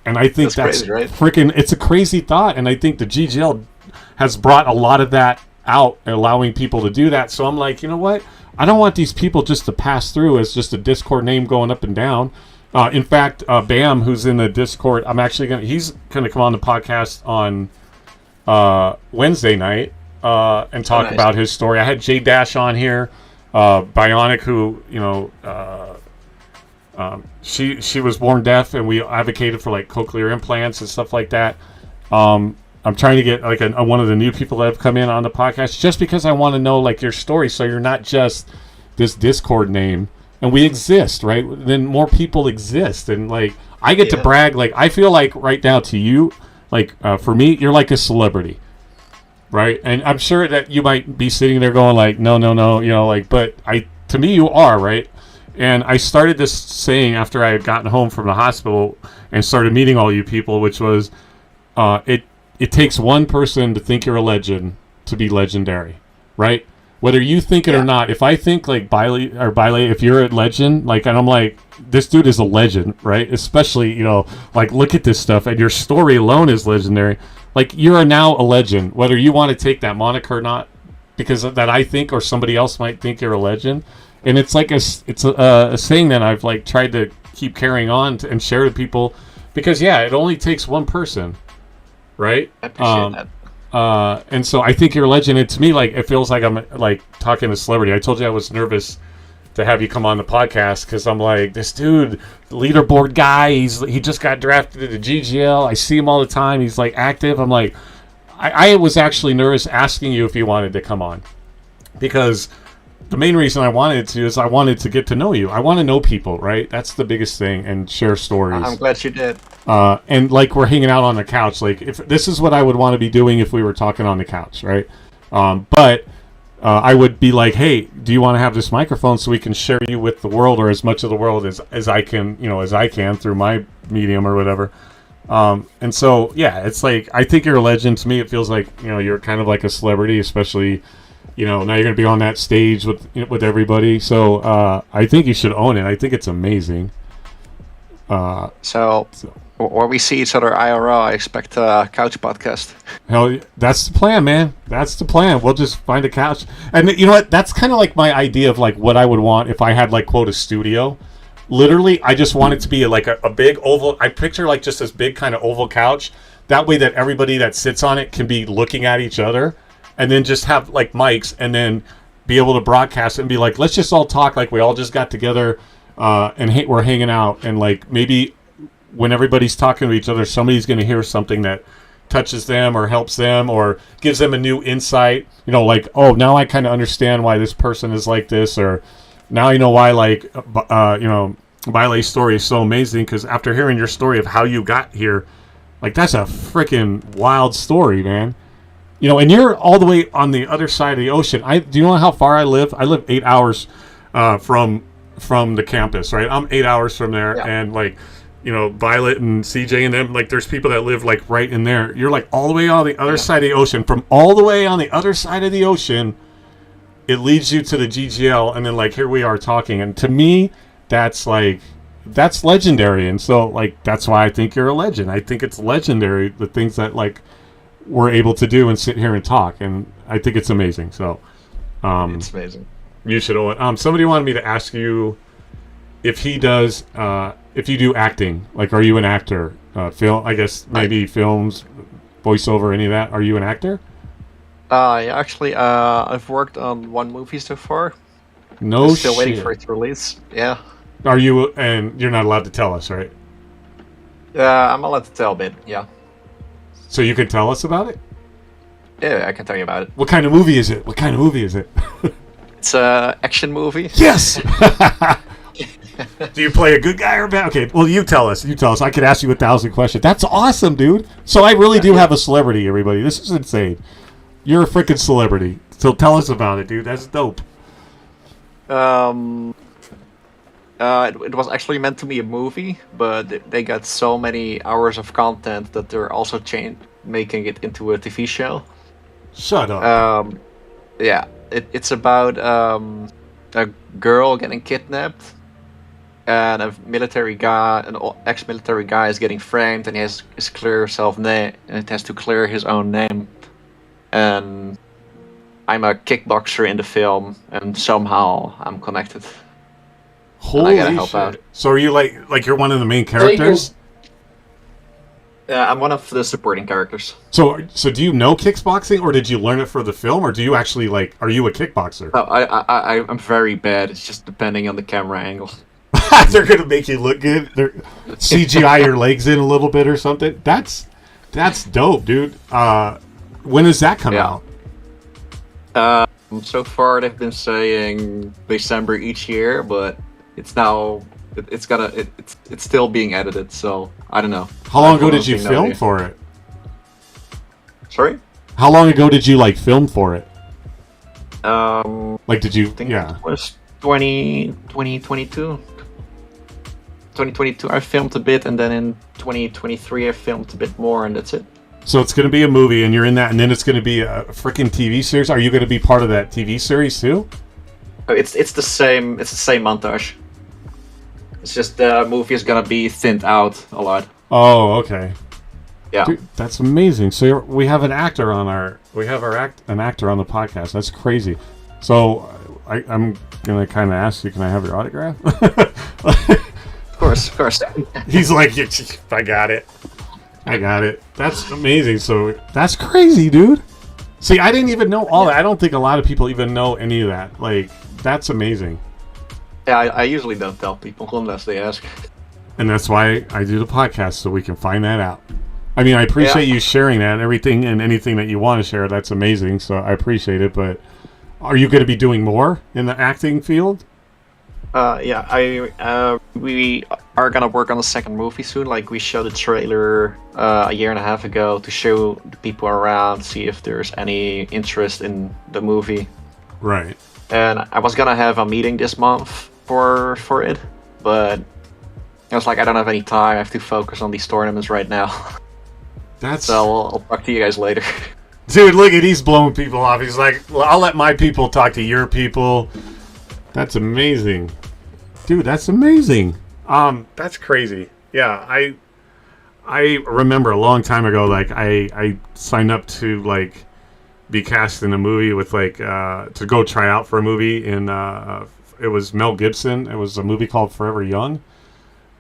And I think that's crazy, right? freaking, it's a crazy thought. And I think the GGL has brought a lot of that out, allowing people to do that. So I'm like, you know what? I don't want these people just to pass through as just a Discord name going up and down. In fact, Bam, who's in the Discord, he's going to come on the podcast on Wednesday night and talk about his story. I had J Dash on here, Bionic, who, she was born deaf, and we advocated for like cochlear implants and stuff like that. I'm trying to get like one of the new people that have come in on the podcast, just because I want to know like your story, so you're not just this Discord name, and we exist, right? Then more people exist, and like I get to brag. Like, I feel like right now to you, like for me, you're like a celebrity, right? And I'm sure that you might be sitting there going like, no, but to me you are, right? And I started this saying after I had gotten home from the hospital and started meeting all you people, which was, it takes one person to think you're a legend to be legendary, right? Whether you think it or not. If I think like BEILEY, if you're a legend, like, and I'm like, this dude is a legend, right? Especially, like, look at this stuff, and your story alone is legendary. Like, you're now a legend, whether you want to take that moniker or not, because of that I think, or somebody else might think you're a legend. And it's like a saying that I've like tried to keep carrying on and share to people, because it only takes one person. Right? I appreciate that. And so I think you're a legend. And to me, like, it feels like I'm like talking to a celebrity. I told you I was nervous to have you come on the podcast because I'm like, this dude, leaderboard guy, he just got drafted to the GGL. I see him all the time. He's like active. I'm like, I was actually nervous asking you if you wanted to come on, because the main reason I wanted to is I wanted to get to know you. I want to know people, right? That's the biggest thing, and share stories. I'm glad you did. And like, we're hanging out on the couch. Like, if this is what I would want to be doing if we were talking on the couch, right? But I would be like, hey, do you want to have this microphone so we can share you with the world, or as much of the world as I can, as I can through my medium or whatever. And so, it's like, I think you're a legend. To me, it feels like, you're kind of like a celebrity, especially, now you're going to be on that stage with everybody. So I think you should own it. I think it's amazing. So when we see each other IRL, I expect a couch podcast. Hell, that's the plan, man. That's the plan. We'll just find a couch. And you know what? That's kind of like my idea of like what I would want if I had like, quote, a studio. Literally, I just want it to be like a big oval. I picture like just this big kind of oval couch. That way that everybody that sits on it can be looking at each other. And then just have like mics, and then be able to broadcast it and be like, let's just all talk like we all just got together and we're hanging out. And like, maybe when everybody's talking to each other, somebody's going to hear something that touches them or helps them or gives them a new insight. Like, oh, now I kind of understand why this person is like this, or now I know why, like, BEILEY's story is so amazing, because after hearing your story of how you got here, like, that's a freaking wild story, man. And you're all the way on the other side of the ocean. Do you know how far I live? I live 8 hours from the campus, right? I'm 8 hours from there, and like, Violet and CJ and them, like, there's people that live like right in there. You're like all the way on the other side of the ocean. From all the way on the other side of the ocean, it leads you to the GGL, and then like, here we are talking. And to me, that's legendary. And so like, that's why I think you're a legend. I think it's legendary, the things that like we're able to do and sit here and talk, and I think it's amazing. So it's amazing. You should own it. Somebody wanted me to ask you if you do acting. Like, are you an actor? Film, I guess, maybe films, voiceover, any of that. Are you an actor? Actually, I've worked on one movie so far. No shit. Still waiting for its release. Yeah. Are you? And you're not allowed to tell us, right? Yeah, I'm allowed to tell a bit. Yeah. So you can tell us about it? Yeah, I can tell you about it. What kind of movie is it? What kind of movie is it? It's a action movie. Yes. Do you play a good guy or bad? Okay, well, you tell us. You tell us. I could ask you 1,000 questions. That's awesome, dude. So I really do have a celebrity, everybody. This is insane. You're a freaking celebrity. So tell us about it, dude. That's dope. It was actually meant to be a movie, but they got so many hours of content that they're also making it into a TV show. Shut up. Yeah, it's about a girl getting kidnapped, and a military guy, ex-military guy, is getting framed, and he has his clear self-name, and it has to clear his own name. And I'm a kickboxer in the film, and somehow I'm connected. Holy gotta help shit. out. So are you like you're one of the main characters? Yeah, I'm one of the supporting characters. So do you know kickboxing, or did you learn it for the film, or do you actually are you a kickboxer? No, I'm very bad. It's just depending on the camera angle. They're gonna make you look good. They're CGI your legs in a little bit or something. That's dope, dude. When does that come out? So far they've been saying December each year, but it's now it's still being edited, so I don't know. How long ago did you film for it? Sorry? How long ago did you film for it? Did you? I think Yeah. it was 2022. 2022 I filmed a bit, and then in 2023 I filmed a bit more, and that's it. So it's going to be a movie, and you're in that, and then it's going to be a freaking TV series. Are you going to be part of that TV series too? It's the same montage. It's just the movie is gonna be thinned out a lot. Oh, okay. Yeah. Dude, that's amazing. So we have an actor on an actor on the podcast. That's crazy. So I'm gonna kind of ask you, can I have your autograph? Of course. He's like, I got it. That's amazing. So that's crazy, dude. See, I didn't even know all that. I don't think a lot of people even know any of that. That's amazing. Yeah, I usually don't tell people unless they ask. And that's why I do the podcast, so we can find that out. I mean, I appreciate you sharing that and everything and anything that you want to share. That's amazing, so I appreciate it. But are you going to be doing more in the acting field? Yeah, we are gonna work on a second movie soon. We showed a trailer a year and a half ago to show the people around, see if there's any interest in the movie. Right. And I was gonna have a meeting this month for it, but I was like, I don't have any time. I have to focus on these tournaments right now. So I'll talk to you guys later. Dude, look at he's blowing people off. He's like, well, I'll let my people talk to your people. That's amazing. Dude, that's amazing. That's crazy. Yeah, I remember a long time ago, I signed up to be cast in a movie with to go try out for a movie in it was Mel Gibson. It was a movie called Forever Young.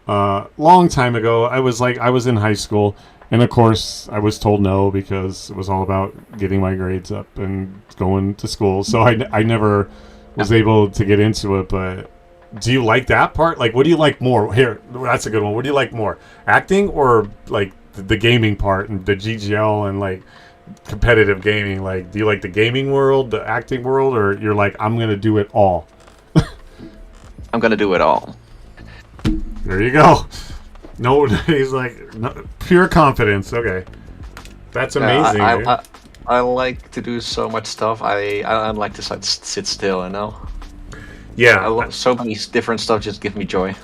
Long time ago. I was in high school, and of course I was told no because it was all about getting my grades up and going to school. So I never was able to get into it. But do you like that part? What do you like more? Here, that's a good one. What do you like more, acting or the gaming part and the GGL and competitive gaming? Do you like the gaming world, the acting world, or you're I'm gonna do it all? I'm gonna do it all. There you go. No, he's pure confidence. Okay, that's amazing. I like to do so much stuff. I don't like to sit still, Yeah, so many different stuff just give me joy.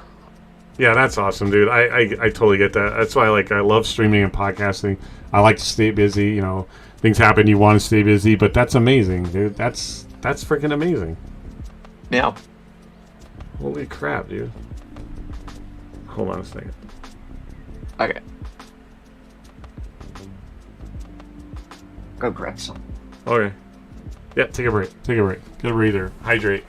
Yeah, that's awesome, dude. I totally get that. That's why I love streaming and podcasting. I like to stay busy. Things happen, you want to stay busy, but that's amazing, dude. That's freaking amazing. Yeah. Holy crap, dude. Hold on a second. Okay. Go grab some. Okay. Yeah, take a break. Get a breather. Hydrate.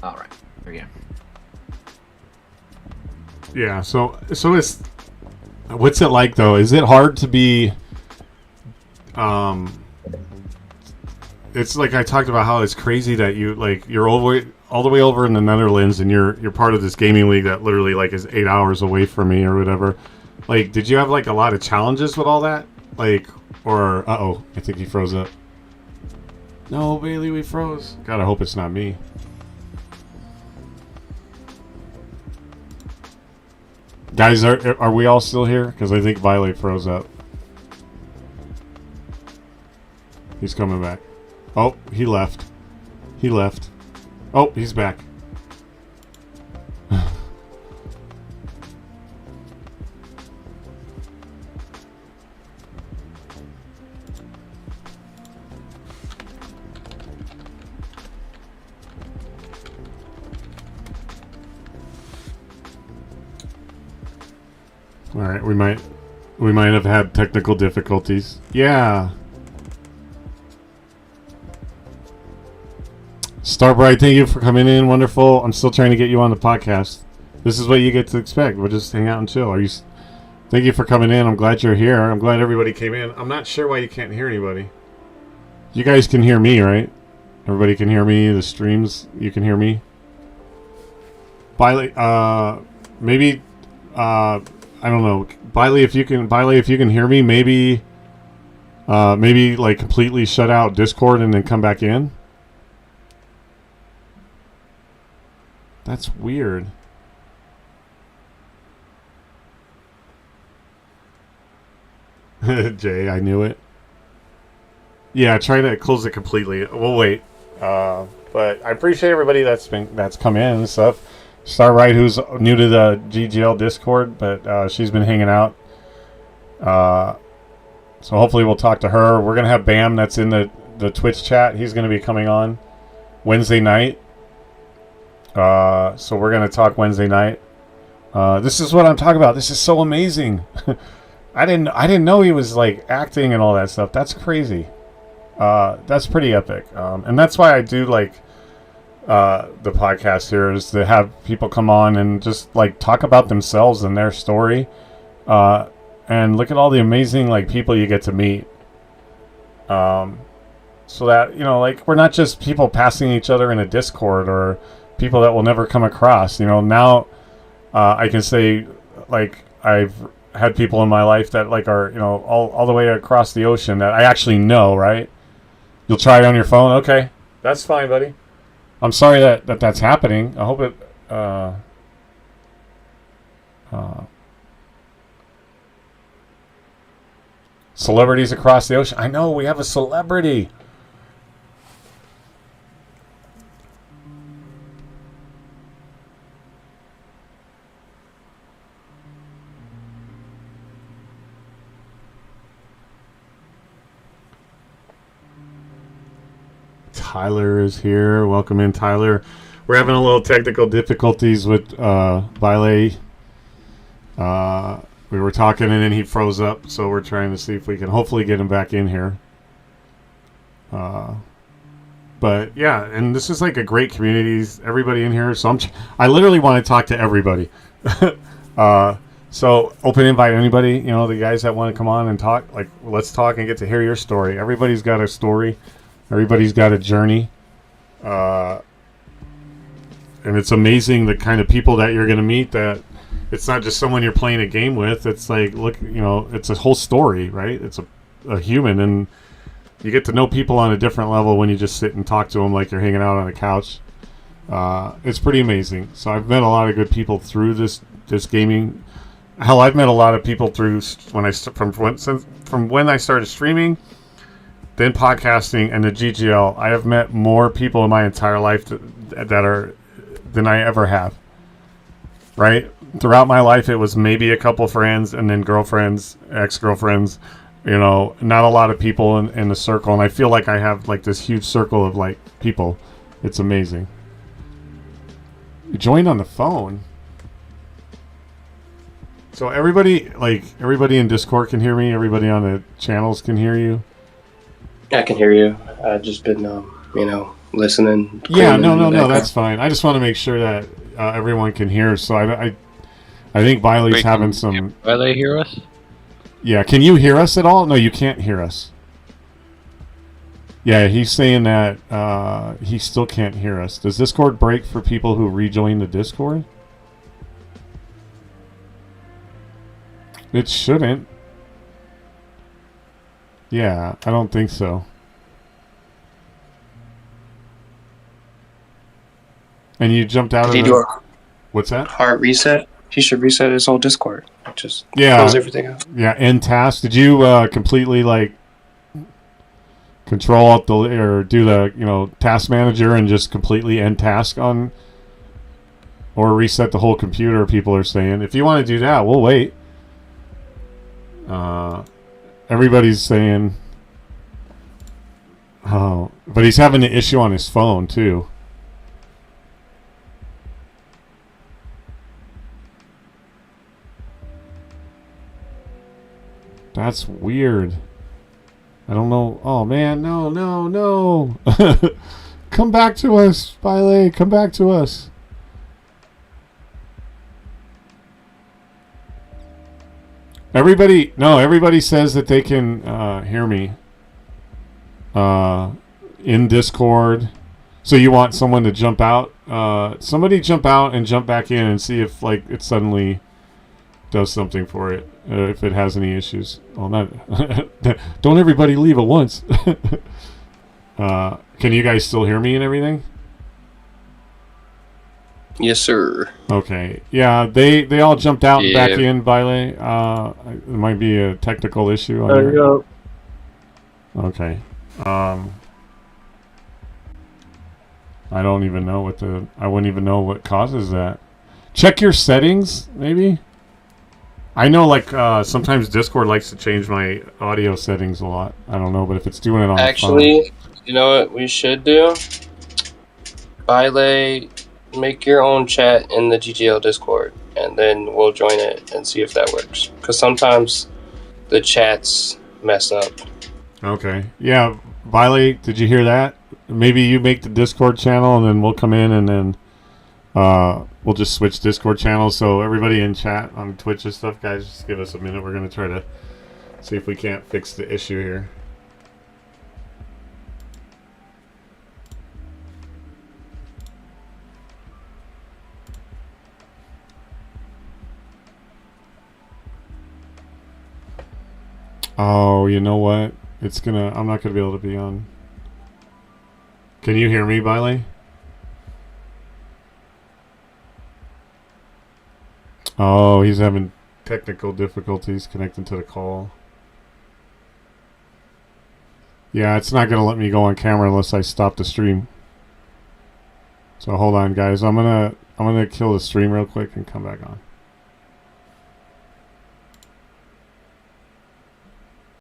All right. Here we go. Yeah, so it's what's it like though? Is it hard to be it's like I talked about how it's crazy that you're all the way over in the Netherlands, and you're part of this gaming league that literally like is 8 hours away from me or whatever. Like, did you have like a lot of challenges with all that? Like, or I think he froze up. No, Bailey, we froze. God, I hope it's not me. Guys, are we all still here? Because I think BEILEY froze up. He's coming back. Oh, he left. He left. Oh, he's back. All right, we might have had technical difficulties. Yeah. Starbright, thank you for coming in. Wonderful. I'm still trying to get you on the podcast. This is what you get to expect. We'll just hang out and chill. Thank you for coming in. I'm glad you're here. I'm glad everybody came in. I'm not sure why you can't hear anybody. You guys can hear me, right? Everybody can hear me. The streams, you can hear me. BEILEY, maybe, I don't know. BEILEY, if you can hear me, maybe like completely shut out Discord and then come back in. That's weird. Jay, I knew it. Yeah, try to close it completely. We'll wait. But I appreciate everybody that's come in and stuff. Starbright, who's new to the GGL Discord, but she's been hanging out. So hopefully we'll talk to her. We're gonna have Bam that's in the Twitch chat. He's gonna be coming on Wednesday night. So we're gonna talk Wednesday night. This is what I'm talking about. This is so amazing. I didn't know he was like acting and all that stuff. That's crazy. That's pretty epic. And that's why I do like the podcast here, is to have people come on and just like talk about themselves and their story. And look at all the amazing like people you get to meet. So that, you know, like we're not just people passing each other in a Discord or people that we'll never come across. You know, now I can say like I've had people in my life that like are, you know, all the way across the ocean that I actually know, right? You'll try it on your phone. Okay, that's fine, buddy. I'm sorry that's happening. I hope it celebrities across the ocean. I know we have a celebrity. Tyler is here. Welcome in, Tyler. We're having a little technical difficulties with BEILEY. We were talking and then he froze up, so we're trying to see if we can hopefully get him back in here. But yeah, and this is like a great community. Everybody in here, so I literally want to talk to everybody. So open invite anybody, you know, the guys that want to come on and talk. Like, let's talk and get to hear your story. Everybody's got a story. Everybody's got a journey. And it's amazing the kind of people that you're going to meet, that it's not just someone you're playing a game with. It's like, look, you know, it's a whole story, right? It's a human, and you get to know people on a different level when you just sit and talk to them like you're hanging out on a couch. It's pretty amazing. So I've met a lot of good people through this gaming. Hell, I've met a lot of people through from when I started streaming, then podcasting, and the GGL. I have met more people in my entire life that are than I ever have. Right? Throughout my life, it was maybe a couple friends and then girlfriends, ex-girlfriends, you know, not a lot of people in the circle. And I feel like I have like this huge circle of like people. It's amazing. You joined on the phone. So everybody in Discord can hear me. Everybody on the channels can hear you. I can hear you. I've just been, you know, listening. Yeah, no, that's fine. I just want to make sure that everyone can hear. So I think BEILEY's having some. Can BEILEY hear us? Yeah, can you hear us at all? No, you can't hear us. Yeah, he's saying that he still can't hear us. Does Discord break for people who rejoin the Discord? It shouldn't. Yeah, I don't think so. And you jumped out Did of he the... do a What's that? hard reset? He should reset his whole Discord. Just Yeah. close everything out. Yeah, end task. Did you completely like control alt delete or do the task manager and just completely end task on, or reset the whole computer? People are saying if you want to do that, we'll wait. Everybody's saying, oh, but he's having an issue on his phone too. That's weird. I don't know. Oh man, no. Come back to us, BEILEY. Come back to us. Everybody says that they can hear me in Discord. So you want someone to jump out? Somebody jump out and jump back in and see if like it suddenly does something for it. If it has any issues. Well, not. Don't everybody leave at once. Can you guys still hear me and everything? Yes, sir. Okay. Yeah, they all jumped out and back Yeah. in, BEILEY. It might be a technical issue. On There you your... go. Okay. I don't even know I wouldn't even know what causes that. Check your settings, maybe? I know, like, sometimes Discord likes to change my audio settings a lot. I don't know, but if it's doing it on the phone... Actually, you know what we should do? BEILEY, make your own chat in the GGL Discord, and then we'll join it and see if that works. Because sometimes the chats mess up. Okay. Yeah, BEILEY, did you hear that? Maybe you make the Discord channel, and then we'll come in, and then we'll just switch Discord channels. So everybody in chat on Twitch and stuff, guys, just give us a minute. We're going to try to see if we can't fix the issue here. Oh, you know what? I'm not gonna be able to be on. Can you hear me, BEILEY? Oh, he's having technical difficulties connecting to the call. Yeah, it's not gonna let me go on camera unless I stop the stream. So hold on, guys. I'm gonna kill the stream real quick and come back on.